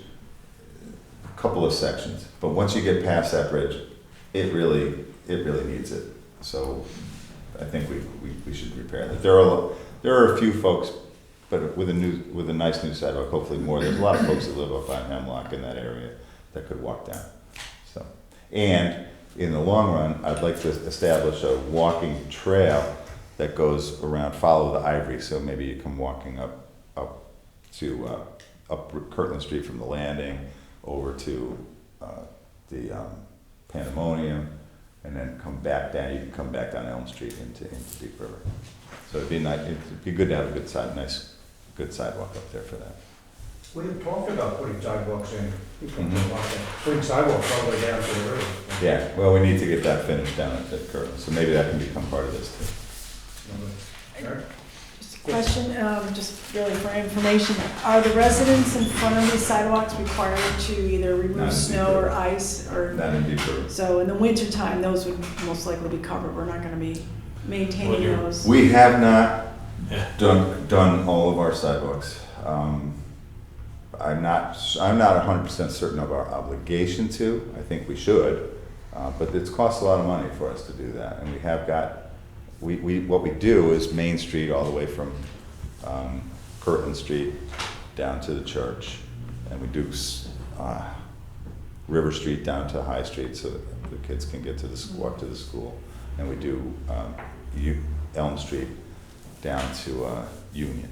a couple of sections. But once you get past that bridge, it really needs it. So I think we should repair that. There are a few folks, but with a nice new sidewalk, hopefully more. There's a lot of folks that live up on Hemlock in that area that could walk down. So, and in the long run, I'd like to establish a walking trail that goes around, follow the Ivory. So maybe you come walking up Kirtland Street from the landing over to the Pandemonium, and then come back down, you can come back down Elm Street into Deep River. So it'd be nice, it'd be good to have a good good sidewalk up there for that. We had talked about putting sidewalks in, putting sidewalks all the way down to the river. Yeah, well, we need to get that finished down at Kirtland, so maybe that can become part of this too. Just a question, just really for information, are the residents in front of these sidewalks required to either Not remove in snow Deep or River. ice or? Not in Deep River. So in the wintertime, those would most likely be covered, we're not gonna be maintaining Well, you're- those. We have not Yeah. done all of our sidewalks. I'm not 100% certain of our obligation to. I think we should, but it's cost a lot of money for us to do that. And we have got, what we do is Main Street all the way from Kirtland Street down to the church. And we do River Street down to High Street so that the kids can get to walk to the school. And we do Elm Street down to Union.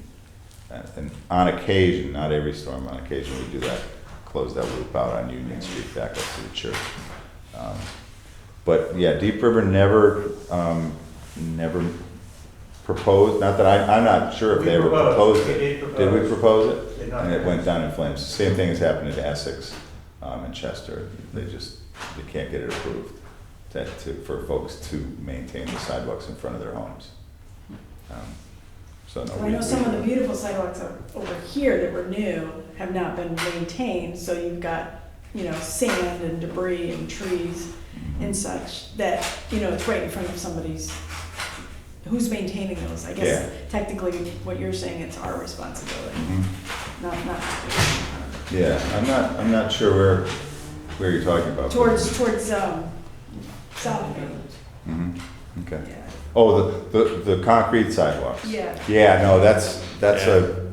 And on occasion, not every storm, on occasion we do that, close that loop out on Union Street back up to the church. But yeah, Deep River never proposed, not that I'm not sure if they ever proposed it. Did we propose it? And it went down in flames. Same thing has happened in Essex and Chester. They can't get it approved for folks to maintain the sidewalks in front of their homes. So no, I know some of the beautiful sidewalks over here that were new have not been maintained, so you've got, sand and debris and trees and such that, it's right in front of somebody's, who's maintaining those? I guess technically what you're saying, it's our responsibility, not. Yeah, I'm not sure where you're talking about. Towards South Main. Okay. Yeah. Oh, the concrete sidewalks. Yeah. Yeah, no, that's a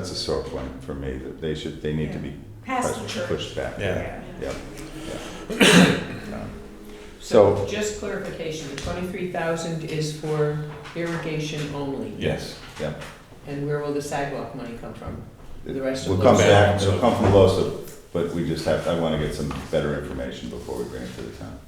sore point for me, that they need to be Past the church. pushed back. Yeah. Yep. So just clarification, the 23,000 is for irrigation only? Yes. Yep. And where will the sidewalk money come from? The rest of We'll come LoSiP? back, it'll come from LoSiP, but we just I want to get some better information before we bring it to the town.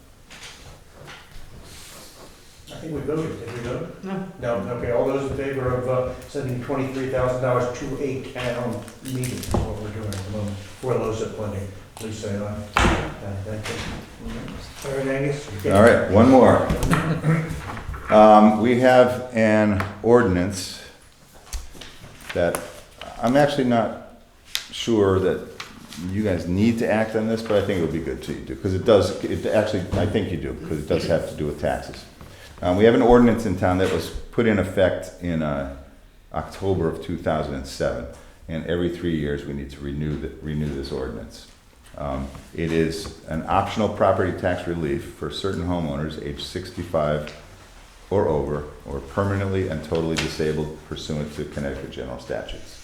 I think we voted, did we vote? No. No, okay, all those in favor of sending $23,000 to a town meeting, is what we're doing at the moment, for LoSiP funding, please say aye. Thank you. All right, Angus? All right, one more. We have an ordinance that I'm actually not sure that you guys need to act on this, but I think it would be good to do, because I think you do, because it does have to do with taxes. We have an ordinance in town that was put in effect in October of 2007, and every 3 years we need to renew this ordinance. It is an optional property tax relief for certain homeowners aged 65 or over, or permanently and totally disabled pursuant to Connecticut general statutes.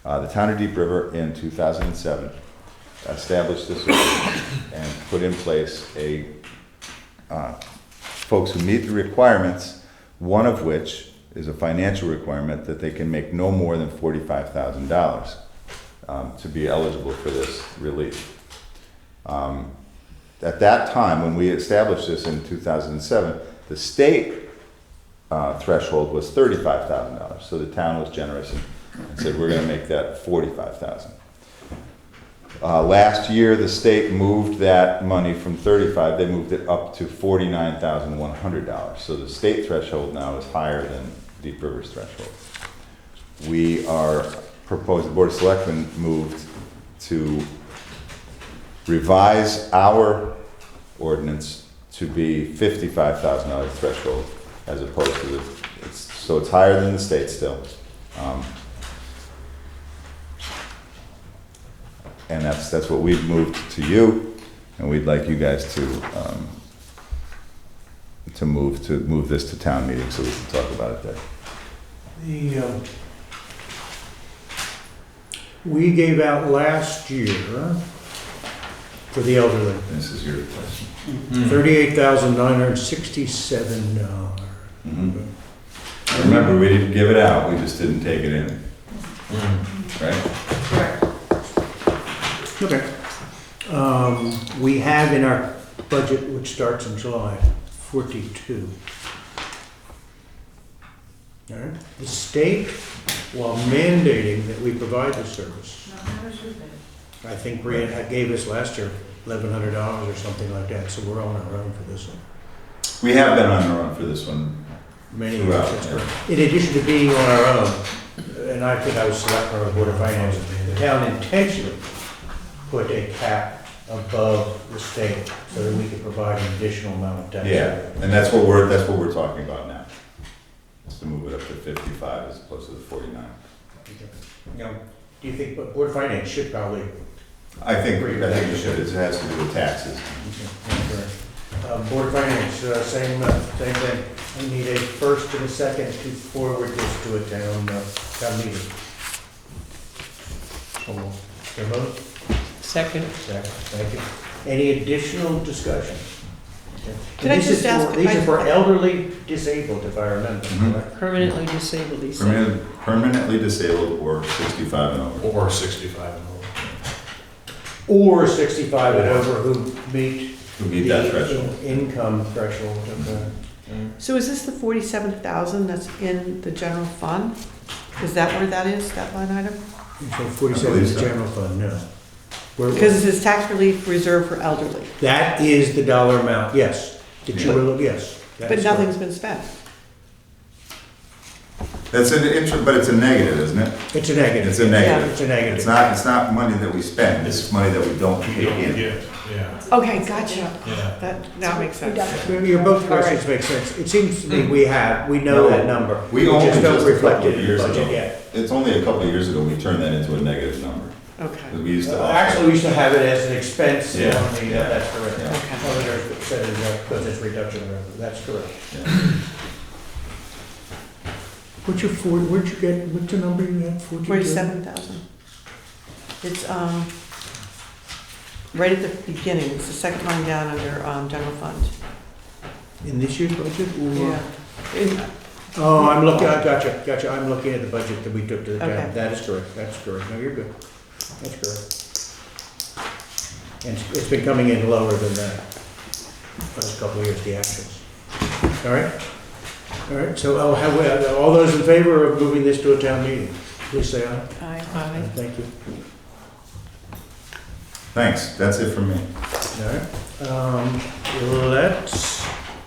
The town of Deep River in 2007 established this ordinance and put in place folks who meet the requirements, one of which is a financial requirement that they can make no more than $45,000 to be eligible for this relief. At that time, when we established this in 2007, the state threshold was $35,000. So the town was generous and said, we're going to make that $45,000. Last year, the state moved that money from $35,000, they moved it up to $49,100. So the state threshold now is higher than Deep River's threshold. We are proposing, the Board of Selectmen moved to revise our ordinance to be $55,000 threshold as opposed to so it's higher than the state still. And that's what we've moved to you, and we'd like you guys to move this to town meeting so we can talk about it there. We gave out last year for the elderly This is your question. $38,967. Remember, we didn't give it out, we just didn't take it in. Right? Okay. We have in our budget, which starts in July, 42. All right. The state, while mandating that we provide the service, I think Brian gave us last year $1,100 or something like that, so we're on our own for this one. We have been on our own for this one. Many years, Throughout, that's yeah. correct. In addition to being on our own, and I think I was selectman of the Board of Finance, the town intentionally put a cap above the state so that we could provide an additional amount of tax. Yeah, and that's what we're talking about now. Is to move it up to 55 as opposed to the 49. Now, do you think Board of Finance should probably? I think it should. It has to do with taxes. Board of Finance, same thing. I need a first and a second to forward this to a town meeting. Your vote? Second. Second, thank you. Any additional discussion? Okay. Can I This is just ask- for- These are for elderly disabled, if I remember Mhm. correctly. Permanently disabled, he said. Permanently disabled or 65 and over. Or 65 and over. Or 65 and over who meet Who meet that threshold. income threshold of the. So is this the 47,000 that's in the general fund? Is that where that is, that line item? So 47 is the so. general fund, no. Where- Because it says tax relief reserved for elderly, That is the dollar amount, yes. That you will, yes. that but is nothing's been spent. That's an interest, but it's a negative, isn't it? correct. It's a negative. It's a negative. It's a negative. It's not money that we spend, it's money that we don't You take don't in. get, yeah, Okay, gotcha. yeah. That now makes sense. Your both questions make sense. It seems to me we know that number. We only just don't just a reflect couple it of in the years budget ago. yet. It's only a couple of years ago we turned that into a negative number. Okay. 'Cause we used to. Actually, we used to have it as an expense on Yeah, the, yeah. that's correct. Yeah. Auditor said because it's reduction of revenue, that's correct. Yeah. What's the number you had, 42? 47,000. It's, right at the beginning, it's the second line down under, general fund. In this year's budget? or- Yeah. In- Oh, I'm looking, I gotcha, I'm looking at the budget that we took to the Okay. town, that is correct, that's correct, no, you're good, that's correct. And it's been coming in lower than that, last couple of years, the actions. All right, so all those in favor of moving this to a town meeting, please say aye. Aye. Thank you. Thanks, that's it from me. All right, let's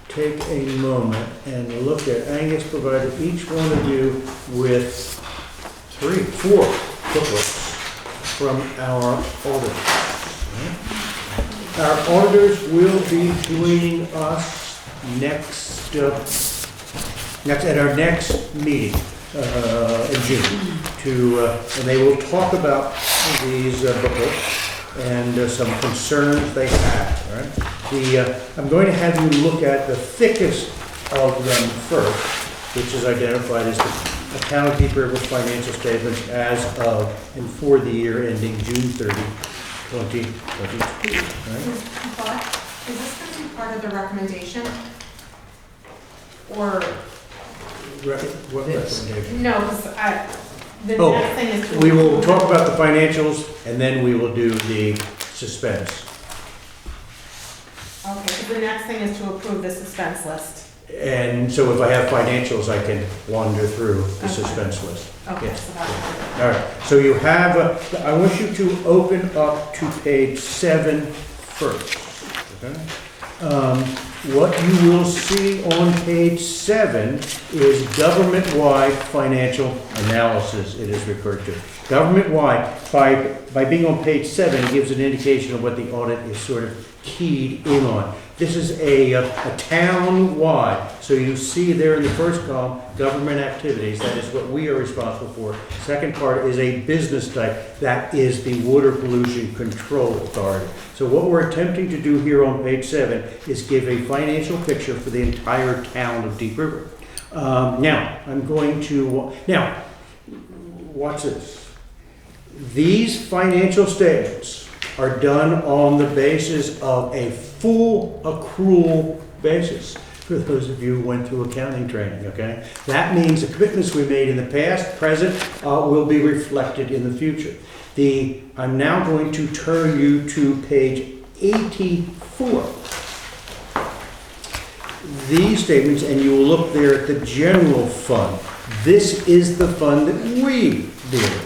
take a moment and look at, Angus provided each one of you with 4 booklets from our auditors. Our auditors will be joining us at our next meeting in June and they will talk about these booklets and some concerns they have, all right? I'm going to have you look at the thickest of them first, which is identified as the Town of Deep River financial statements as of and for the year ending June 30, 2022. Right? Is this going to be part of the recommendation? Or, What recommendation? no, because the Oh, next thing is to. We will talk about the financials and then we will do the suspense. Okay, 'cause the next thing is to approve the suspense list. And so if I have financials, I can wander through the Okay. suspense list. Okay, Yes. so that's. All right, so you have, I want you to open up to page 7 first. Okay? What you will see on page 7 is government-wide financial analysis, it is referred to. Government-wide, by being on page 7, it gives an indication of what the audit is sort of keyed in on. This is a town-wide, so you see there in the first column, government activities, that is what we are responsible for. Second part is a business type, that is the Water Pollution Control Authority. So what we're attempting to do here on page 7 is give a financial picture for the entire town of Deep River. Now, watch this. These financial statements are done on the basis of a full accrual basis. For those of you who went through accounting training, okay? That means the commitments we made in the past, present, will be reflected in the future. I'm now going to turn you to page 84 these statements and you will look there at the general fund, this is the fund that we deal with.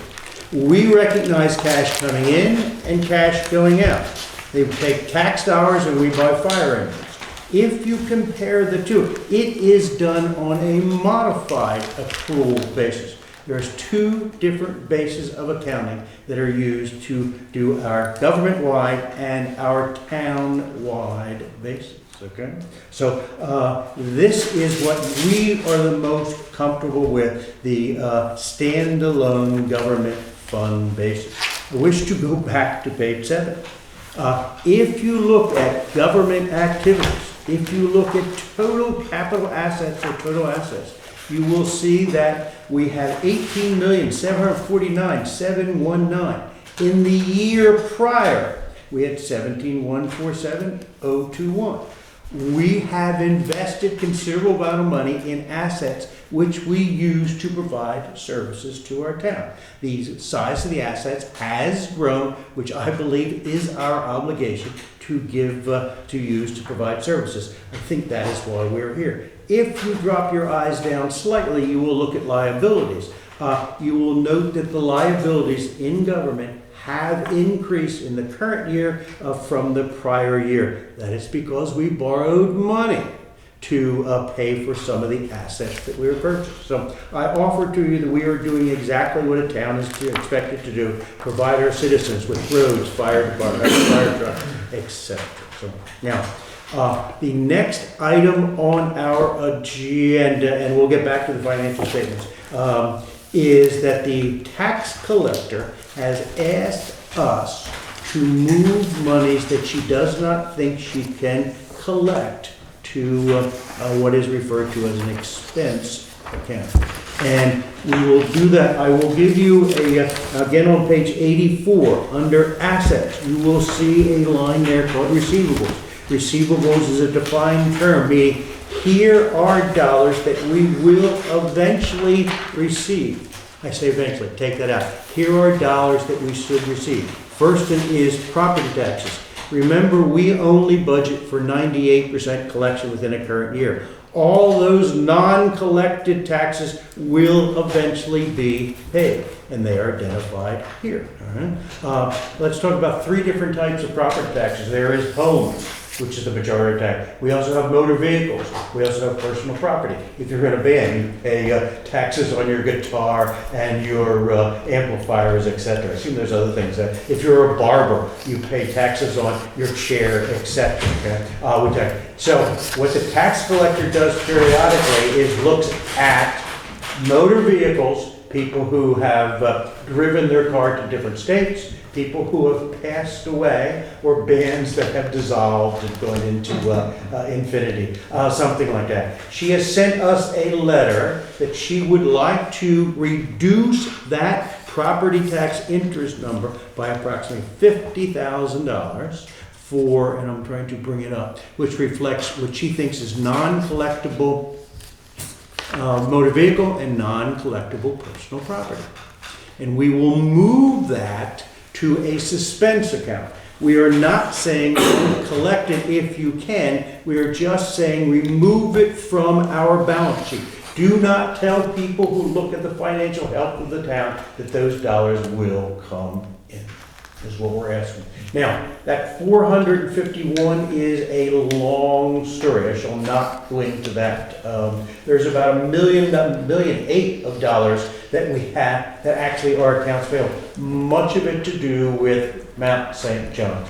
We recognize cash coming in and cash going out. They take tax dollars and we buy fire engines. If you compare the two, it is done on a modified accrual basis. There's two different bases of accounting that are used to do our government-wide and our town-wide basis, okay? So this is what we are the most comfortable with, the standalone government fund basis. I wish to go back to page 7. If you look at government activities, if you look at total capital assets or total assets, you will see that we have 18,749,719. In the year prior, we had 17,147,021. We have invested considerable amount of money in assets which we use to provide services to our town. The size of the assets has grown, which I believe is our obligation to give, to use to provide services. I think that is why we're here. If you drop your eyes down slightly, you will look at liabilities. You will note that the liabilities in government have increased in the current year from the prior year. That is because we borrowed money to pay for some of the assets that we were purchased. So I offer to you that we are doing exactly what a town is expected to do, provide our citizens with roads, fire department, fire truck, etc. So now, the next item on our agenda, and we'll get back to the financial statements, is that the tax collector has asked us to move monies that she does not think she can collect to what is referred to as an expense account. And we will do that. I will give you again on page 84, under assets, you will see a line there called receivables. Receivables is a defined term, meaning here are dollars that we will eventually receive. I say eventually, take that out. Here are dollars that we should receive. First one is property taxes. Remember, we only budget for 98% collection within a current year. All those non-collected taxes will eventually be paid, and they are identified here. All right? Let's talk about 3 different types of property taxes. There is homes, which is the majority tax. We also have motor vehicles. We also have personal property. If you're in a band, you pay taxes on your guitar and your amplifiers, etc. I assume there's other things. If you're a barber, you pay taxes on your chair, etc. Okay? So what the tax collector does periodically is looks at motor vehicles, people who have driven their car to different states, people who have passed away, or bands that have dissolved and gone into infinity, something like that. She has sent us a letter that she would like to reduce that property tax interest number by approximately $50,000 for, and I'm trying to bring it up, which reflects what she thinks is non-collectible motor vehicle and non-collectible personal property. And we will move that to a suspense account. We are not saying collect it if you can. We are just saying remove it from our balance sheet. Do not tell people who look at the financial health of the town that those dollars will come in, is what we're asking. Now, that 451 is a long story. I shall not go into that. There's about $1.8 million of dollars that we have that actually are accounts payable. Much of it to do with Mount St. John's.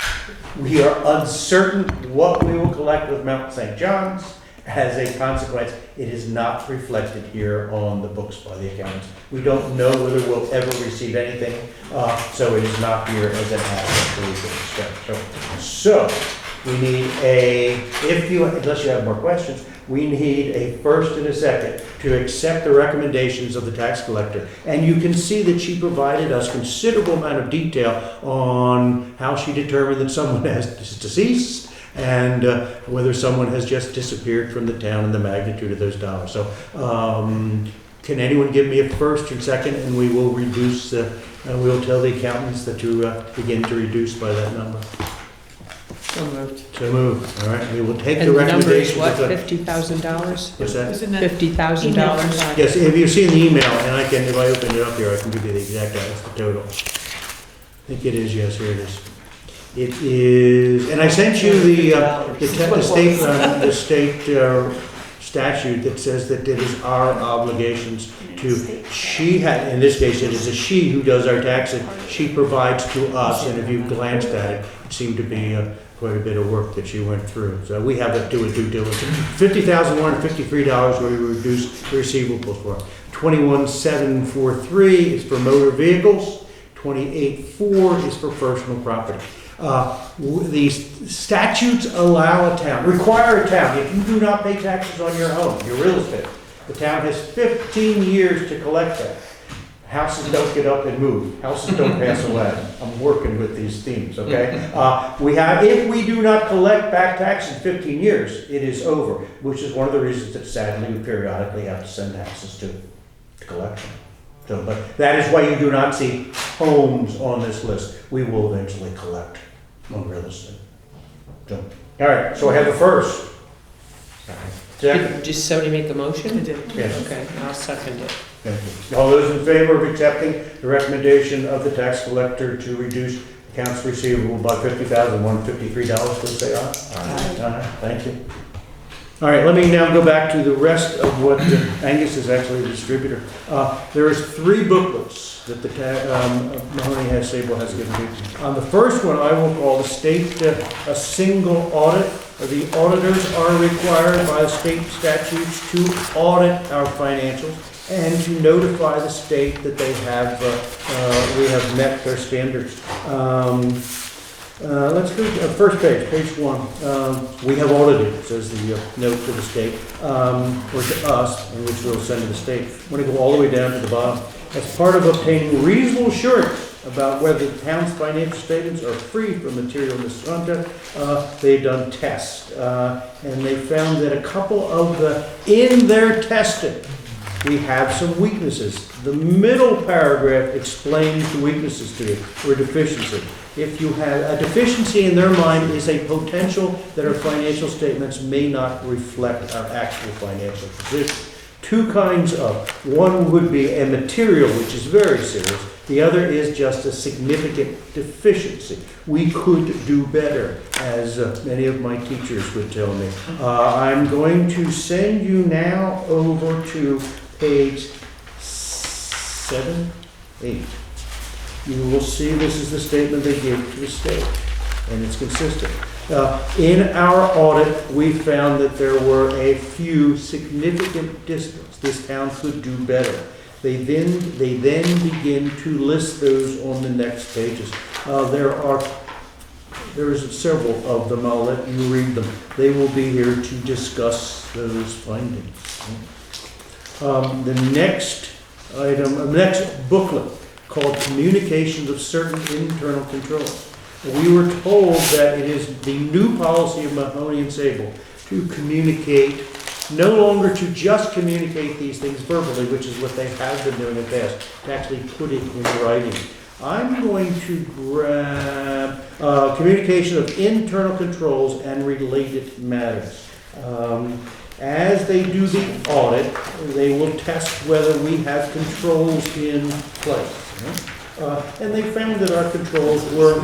We are uncertain what we will collect with Mount St. John's. As a consequence, it is not reflected here on the books by the accountants. We don't know whether we'll ever receive anything, so it is not here as an asset that we can expect. So we need unless you have more questions, we need a first and a second to accept the recommendations of the tax collector. And you can see that she provided us considerable amount of detail on how she determined that someone is deceased, and whether someone has just disappeared from the town and the magnitude of those dollars. So can anyone give me a first and second, and we will reduce, we'll tell the accountants that to begin to reduce by that number. So moved. So moved. All right, we will take the And the number is recommendations. what, of the- $50,000? What's that? Isn't that $50,000? Yes, if you see the email, and I can, if I open it up here, I can give you the exact, that's the total. I think it is, yes, here it is. It is, and I sent you the state statute that says that it is our obligations to, in this case, it is a she who does our taxes. She provides to us, and if you glanced at it, it seemed to be quite a bit of work that she went through. So we have to do a due diligence. $50,153 we reduce the receivables for. 21,743 is for motor vehicles. 28,4 is for personal property. These statutes allow a town, require a town, if you do not pay taxes on your home, your real estate, the town has 15 years to collect that. Houses don't get up and move. Houses don't pass away. I'm working with these themes, okay? If we do not collect back taxes in 15 years, it is over, which is one of the reasons that sadly we periodically have to send houses to collection. So, but that is why you do not see homes on this list. We will eventually collect on real estate. So, all right, so I have a first. Second. Did somebody make a motion? I did. Yes. Okay, I'll second it. Thank you. All those in favor of accepting the recommendation of the tax collector to reduce accounts receivable by $50,153, please say aye. Aye. Thank you. All right, let me now go back to the rest of what Angus is actually the distributor. There is 3 booklets that the Mahoney Sable has given me. On the first one, I will call the state a single audit. The auditors are required by the state statutes to audit our financials and to notify the state that they have we have met their standards. Let's go to first page, page 1. We have audited, says the note to the state, or to us, and which we'll send to the state. I'm going to go all the way down to the bottom. As part of obtaining reasonable assurance about whether the town's financial statements are free from material misconduct, they've done tests. And they found that a couple of in their testing, we have some weaknesses. The middle paragraph explains the weaknesses to you, or deficiency. If you have a deficiency in their mind is a potential that our financial statements may not reflect our actual financial position. 2 kinds of. One would be a material, which is very serious. The other is just a significant deficiency. We could do better, as many of my teachers would tell me. I'm going to send you now over to page 7, 8. You will see this is the statement they gave to the state, and it's consistent. In our audit, we found that there were a few significant districts this town could do better. They then begin to list those on the next pages. There's several of them. I'll let you read them. They will be here to discuss those findings. The next item, the next booklet, called Communications of Certain Internal Controls. We were told that it is the new policy of Mahoney and Sable to communicate, no longer to just communicate these things verbally, which is what they have been doing in the past, to actually put it in writing. I'm going to grab communication of internal controls and related matters. As they do the audit, they will test whether we have controls in place. And they found that our controls were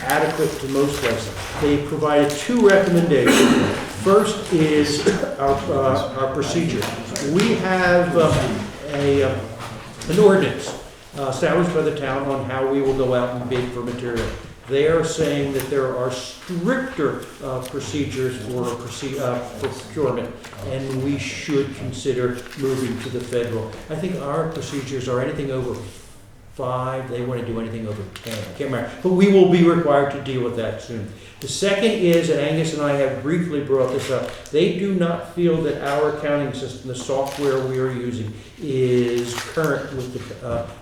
adequate to most places. They provided 2 recommendations. First is our procedure. We have an ordinance established by the town on how we will go out and bid for material. They are saying that there are stricter procedures for procurement, and we should consider moving to the federal. I think our procedures are anything over 5. They want to do anything over 10. I can't remember. But we will be required to deal with that soon. The second is, and Angus and I have briefly brought this up, they do not feel that our accounting system, the software we are using, is current with the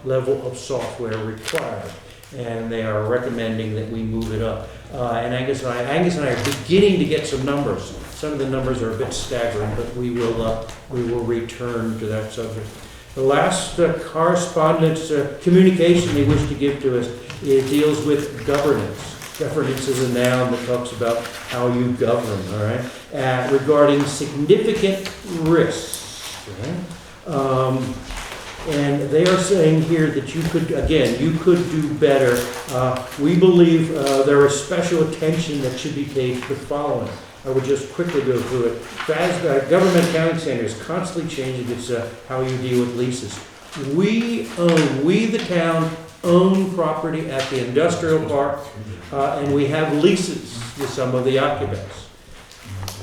level of software required. And they are recommending that we move it up. And Angus and I are beginning to get some numbers. Some of the numbers are a bit staggering, but we will return to that subject. The last correspondence communication they wish to give to us, it deals with governance. Reference is a noun that talks about how you govern, all right? Regarding significant risks, okay? And they are saying here that you could, again, you could do better. We believe there is special attention that should be paid to the following. I would just quickly go through it. Government accounting standards constantly changing. It's how you deal with leases. We the town, own property at the industrial park, and we have leases with some of the occupants.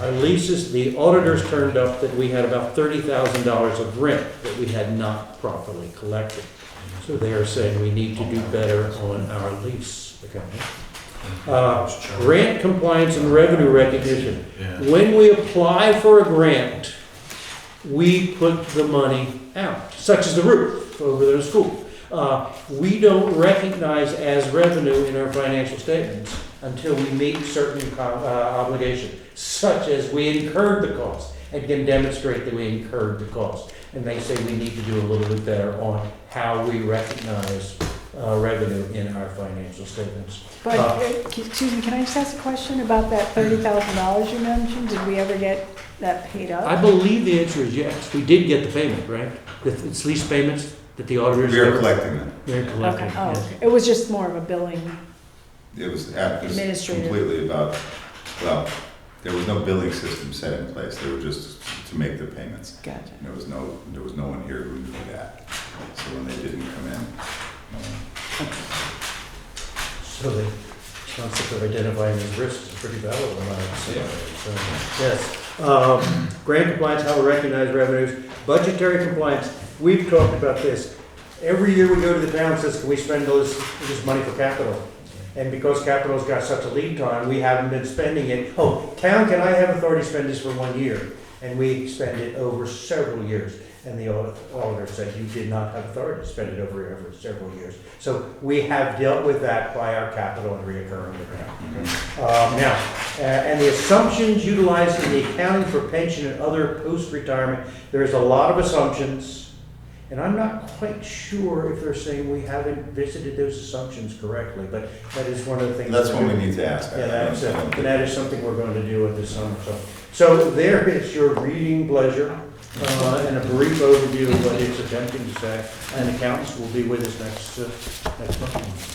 Our leases, the auditors turned up that we had about $30,000 of rent that we had not properly collected. So they are saying we need to do better on our lease. Okay. Grant compliance and revenue recognition. When we apply for a grant, we put the money out, such as the roof over the school. We don't recognize as revenue in our financial statements until we meet certain obligations, such as we incurred the cost and can demonstrate that we incurred the cost. And they say we need to do a little bit better on how we recognize revenue in our financial statements. But, excuse me, can I just ask a question about that $30,000 you mentioned? Did we ever get that paid up? I believe the answer is yes. We did get the payment, right? It's lease payments that the auditors. We are collecting them. They're collecting, Okay, oh, yes. okay. It was just more of a billing. It was Administrative. completely about, well, there was no billing system set in place. They were just to make the payments. Gotcha. There was no one here who knew that. So when they didn't come in, So the concept of identifying these risks is pretty valid on our side. So, yes. Grant compliance, how we recognize revenues. Budgetary compliance, we've talked about this. Every year we go to the town and says, can we spend this money for capital? And because capital's got such a lead time, we haven't been spending it. Oh, town, can I have authority to spend this for 1 year? And we spend it over several years. And the auditor said you did not have authority to spend it over several years. So we have dealt with that by our capital and reoccurring account. And the assumptions utilized in the accounting for pension and other post-retirement, there's a lot of assumptions. And I'm not quite sure if they're saying we haven't visited those assumptions correctly, but that is one of the things. that's what we need to ask. Yeah, that is something we're going to do with this summer. So there is your reading pleasure. And a brief overview of what it's attempting to say, and accountants will be with us next month.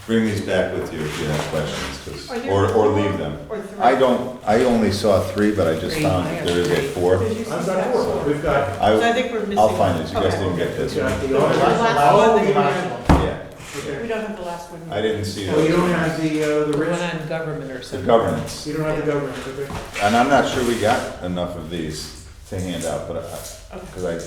Bring these back with you if you have questions, Are there or leave them. Or three? I only saw 3, but I just found that there is a 4. Did you see I've that? got 4. We've got, So I think we're missing. I'll find it. You guys Okay. didn't get this we've one. got the The auditors. last one that you have. Yeah, We don't have the last one. I didn't see Oh, you those. don't have the The one risk? on government or The something. governance. You don't have the government, okay? And I'm not sure we got enough of these to hand out, but because I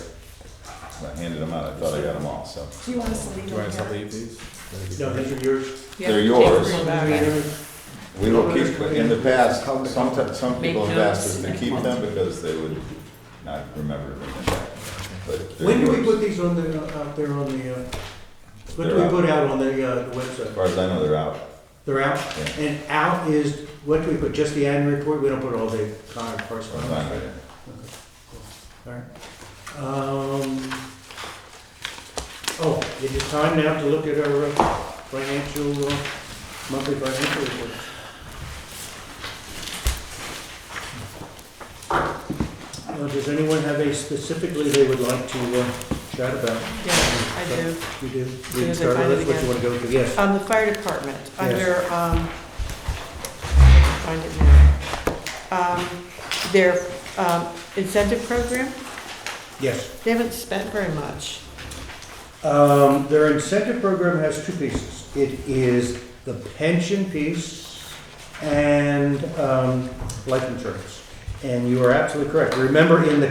handed them out, I thought I got them all, so. Do you want us to leave Do you want us to them here? leave these? No, these are yours. Yeah, They're take yours. them back. We will keep, in the past, some people have asked us to Make keep notes. them because they would not remember them. But they're When do we yours. put these on the, out there on the, when do They're we out. put out on the As website? far as I know, they're out. They're out? Yeah. And out is, what do we put, just the annual report? We don't put all the correspondence? Fine. right? All right. Oh, it is time now to look at our financial, monthly financial report. Does anyone have a specifically they would like to chat about? Yeah, I do. You do? Soon We as I start find with it what you again. want to go to, yes. The fire department, Yes. under, find it now. Their incentive program, Yes. they haven't spent very much. Their incentive program has 2 pieces. It is the pension piece and life insurance. And you are absolutely correct. Remember, in the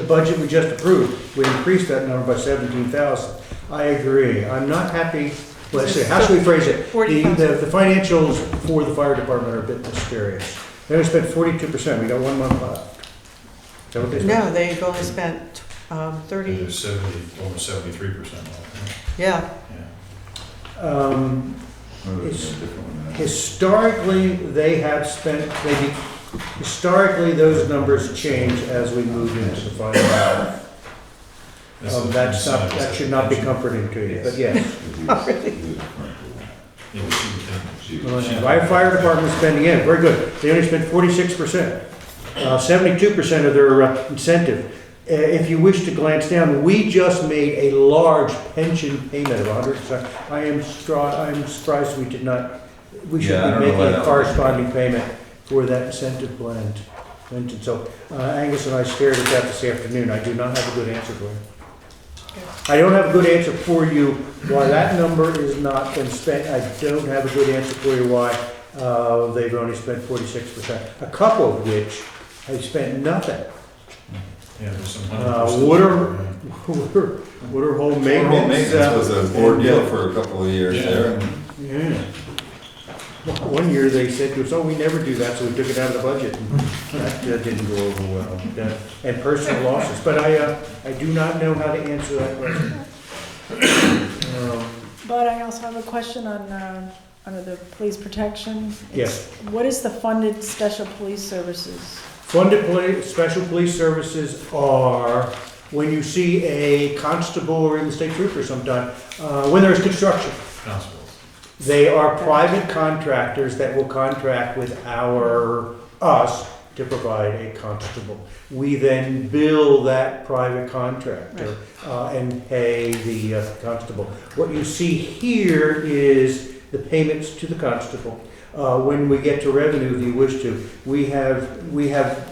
budget we just approved, we increased that number by 17,000. I agree. I'm not happy, let's see, how should we phrase it? 40,000. The financials for the fire department are a bit mysterious. They only spent 42%. We got 1 month left. Is that what they spent? No, they've only spent 30, There's 70, almost 73% off. yeah. Yeah. Maybe we can do a different one. Historically, they have spent, historically, those numbers change as we move into the final year. That should not be comforting to you, but yes. Our fire department spending, yeah, very good. They only spent 46%, 72% of their incentive. If you wish to glance down, we just made a large pension payment of 100%. I am surprised we did not, we should Yeah, I be don't know making why a that corresponding payment for that incentive plan. So Angus and I stared at that this afternoon. I do not have a good answer for you. I don't have a good answer for you why that number is not been spent. I don't have a good answer for you why they've only spent 46%. A couple of which have spent nothing. Yeah, there's some. Water hole maintenance. was an ordeal for a couple of years Yeah. there. Yeah. One year they said to us, oh, we never do that, so we took it out of the budget. That didn't go over well. And personal losses, but I do not know how to answer that question. But I also have a question on, under the police protection. Yes. What is the funded special police services? Funded special police services are when you see a constable or even state trooper sometime, when there's construction. Constables. They are private contractors that will contract with us to provide a constable. We then bill that private contractor and pay the constable. What you see here is the payments to the constable. When we get to revenue, if you wish to, we have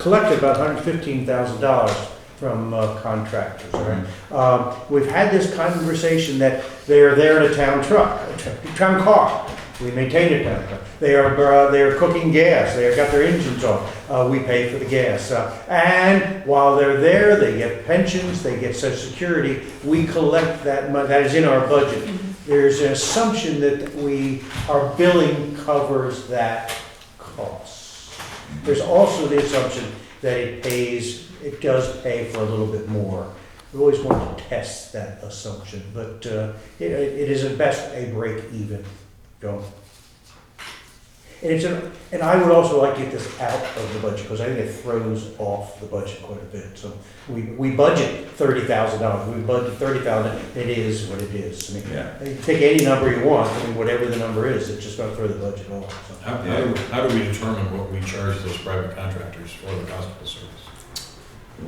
collected about $115,000 from contractors. Right? We've had this conversation that they are there in a town truck, a town car. We maintain a town car. They are cooking gas. They have got their engines on. We pay for the gas. And while they're there, they get pensions. They get Social Security. We collect that money. That is in our budget. There's an assumption that our billing covers that cost. There's also the assumption that it does pay for a little bit more. We always want to test that assumption, but it is at best a break even. And I would also like to get this out of the budget because I think it throws off the budget quite a bit. So we budget $30,000. We budget $30,000. It is what it is. I mean, you pick any number you want. I mean, whatever the number is, it's just going to throw the budget off. So. How do we determine what we charge those private contractors for the constable service?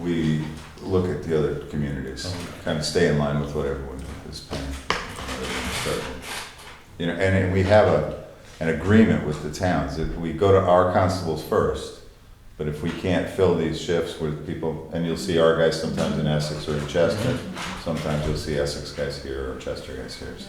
We look at the other communities, kind of stay in line with what everyone is paying. You know, and we have an agreement with the towns that we go to our constables first, but if we can't fill these shifts with people, and you'll see our guys sometimes in Essex or in Chester, sometimes you'll see Essex guys here or Chester guys here. So.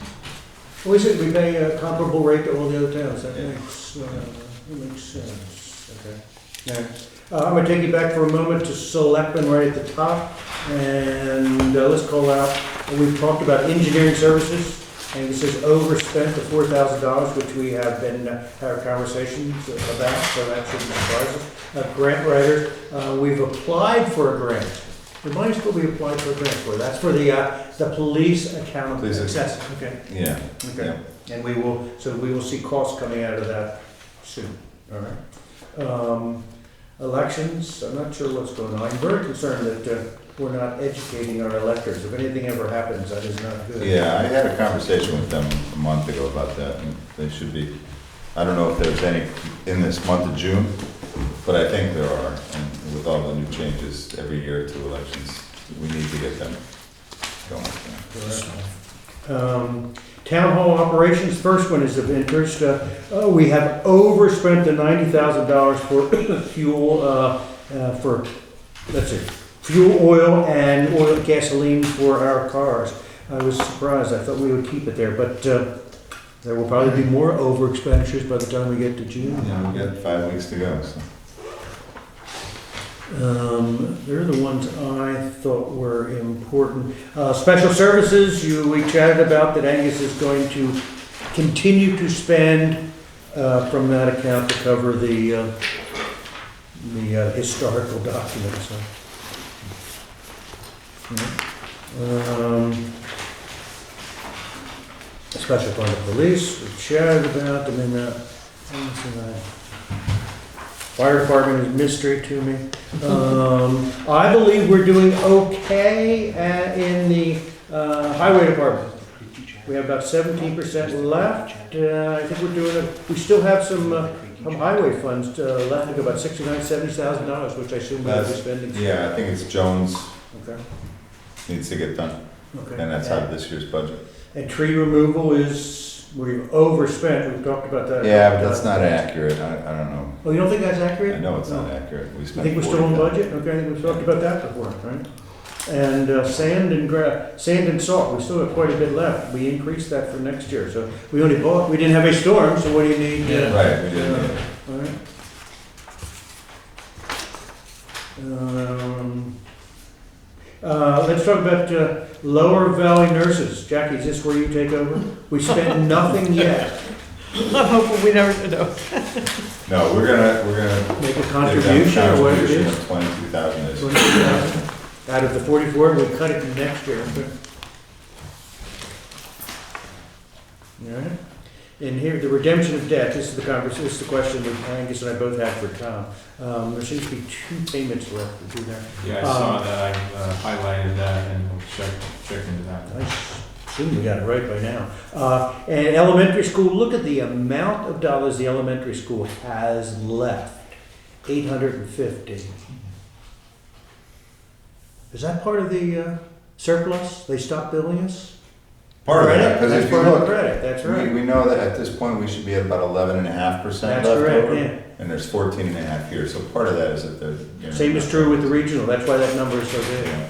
We said we pay a comparable rate to all the other towns. That makes sense. Okay. Yeah. I'm going to take you back for a moment to Selectman right at the top, and let's call out. We've talked about engineering services. And this is overspent the $4,000, which we have been having conversations about, so that shouldn't surprise us. Grant writers, we've applied for a grant. Remind us what we applied for a grant for. That's for the police account. Access. Okay. Yeah. Okay. Yeah. And we will see costs coming out of that soon. All right. Elections, I'm not sure what's going on. I'm very concerned that we're not educating our electors. If anything ever happens, that is not good. Yeah, I had a conversation with them a month ago about that, and they should be, I don't know if there's any in this month of June, but I think there are, and with all the new changes every year to elections, we need to get them going. Town hall operations, first one is of interest. We have overspent the $90,000 for fuel, fuel, oil, and gasoline for our cars. I was surprised. I thought we would keep it there, but there will probably be more over expenditures by the time we get to June. Yeah, we've got 5 weeks to go. So. They're the ones I thought were important. Special services, we chatted about that Angus is going to continue to spend from that account to cover the historical documents. Special fund of police, we chatted about them in that. Fire department is mystery to me. I believe we're doing okay in the highway department. We have about 17% left. I think we're doing we still have some highway funds left, like about $70,000, which I assume we'll be spending. Yeah, I think it's Jones Okay. needs to get done, Okay. and that's out of this year's budget. And tree removal we've overspent, we've talked about that. Yeah, but that's not accurate, I don't know. Oh, you don't think that's accurate? I know it's not accurate. We You spent think we're still on 40,000. budget? Okay, I think we've talked about that before, right? And sand and salt, we still have quite a bit left. We increased that for next year, so we didn't have a storm, so what do you need? Right, we didn't need it. All right. Let's talk about Lower Valley nurses. Jackie, is this where you take over? We spent nothing yet. I'm hoping we never know. No, we're gonna Make a give them contribution or whatever it contribution is. of 22,000 this year. 22,000. Out of the 44, we cut it to next year. All right. And here, the redemption of debt, this is the question that Angus and I both had for Tom. There seems to be 2 payments left to do there. Yeah, I saw that, I highlighted that and we'll check into that. I assume we got it right by now. And elementary school, look at the amount of dollars the elementary school has left. 850. Is that part of the surplus? They stopped billing us? Part of that, because That's if you part of the look, credit, that's right. we know that at this point, we should be at about 11.5% left That's correct, over. yeah. And there's 14.5 here, so part of that is that the. Same is true with the regional, that's why that number is so big. Yeah.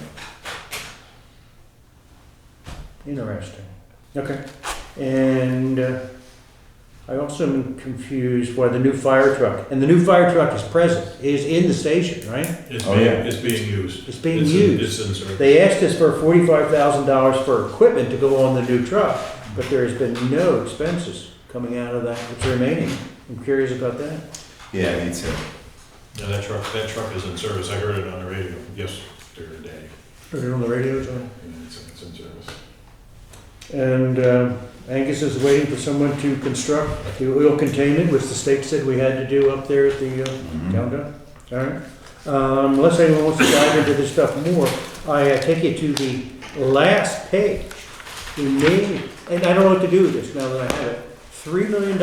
Interesting. Okay. And I also am confused why the new fire truck, and the new fire truck is present, is in the station, right? It's Oh, being, yeah. it's being used. It's being used. It's in service. They asked us for $45,000 for equipment to go on the new truck, but there has been no expenses coming out of that, what's remaining. I'm curious about that. Yeah, it needs it. Yeah, that truck is in service. I heard it on the radio yesterday. Heard it on the radio, John? Yeah, it's in service. And Angus is waiting for someone to construct the oil containment, which the state said we had to do up there at the town dump. All right. Unless anyone wants to dive into this stuff more, I take you to the last page. We made, and I don't know what to do with this now that I have it, $3 million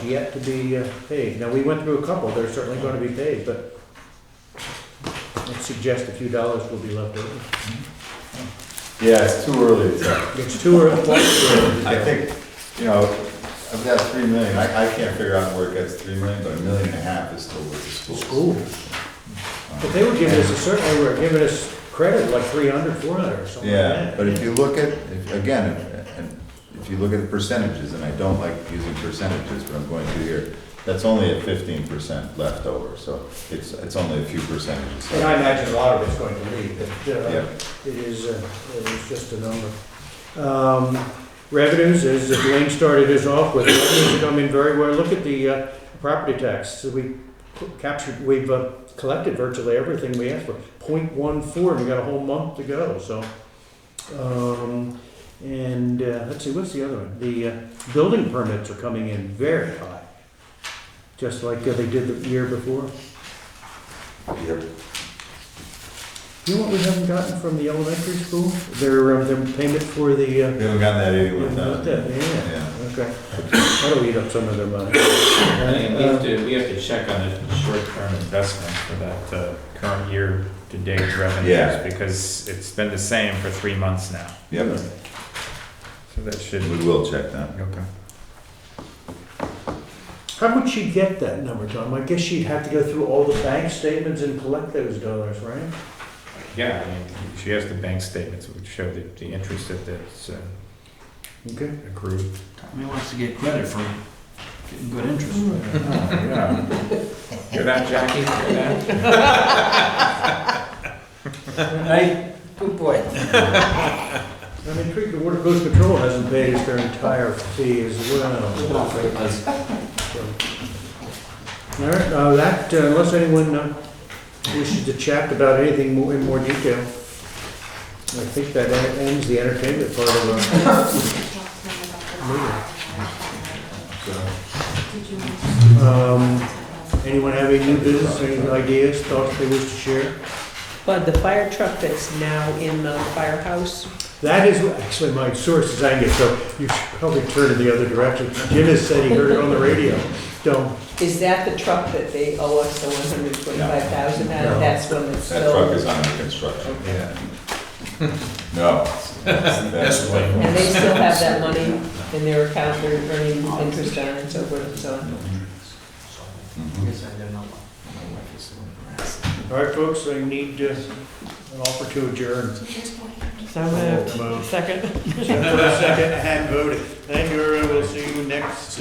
yet to be paid. Now, we went through a couple, they're certainly going to be paid, but let's suggest a few dollars will be left over. Yeah, it's too early to tell. It's too early. I think, I've got 3 million, I can't figure out where it gets 3 million, but $1.5 million is still with the schools. Schools. But they were giving us, certainly were giving us credit like 300, 400 or something like Yeah, that. but if you look at, if you look at the percentages, and I don't like using percentages, but I'm going to here, that's only at 15% left over, so it's only a few percentages. And I imagine a lot of it's going to leave, but Yeah. it is just a number. Revenues, as Dwayne started us off with, revenues have come in very well. Look at the property tax. So we've collected virtually everything we asked for. 0.14, and we got a whole month to go, so. Let's see, what's the other one? The building permits are coming in very high, just like they did the year before. Yep. You know what we haven't gotten from the elementary school? Their payment for the. We haven't gotten that 81,000. Yeah, Yeah. okay. That'll eat up some of their money. And we have to check on the short-term investment for that current year-to-date revenues. Yeah. Because it's been the same for 3 months now. Yep, So that should. we will check that. Okay. How would she get that number, Tom? I guess she'd have to go through all the bank statements and collect those dollars, right? Yeah, I mean, she has the bank statements which show the interest that's Okay. accrued. Tommy wants to get credit for getting good interest. Hear that, Jackie? Hear that? Hey, good boy. I'm intrigued, the Water Coast Control hasn't paid us their entire fee as well. All right, unless anyone wishes to chat about anything more in more detail, I think that ends the entertainment part of our meeting. Anyone have any new business, any ideas, thoughts they wish to share? But the fire truck that's now in the firehouse, That is actually my source is Angus, so you should probably turn in the other direction. Jim has said he heard it on the radio. Don't. Is that the truck that they owe us the 125,000 No. on? That's one that's That still. truck is under construction. Yeah. No. Yes, please. And they still have that money in their account, they're earning interest on and so forth and so on. All right, folks, I need an offer to adjourn. So moved. Second. Second and voting. Thank you, everyone. We'll see you next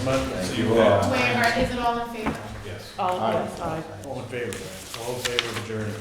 month. See you all. Wait, is it all in favor? Yes. All, yes, aye. All in favor? All in favor of adjourning?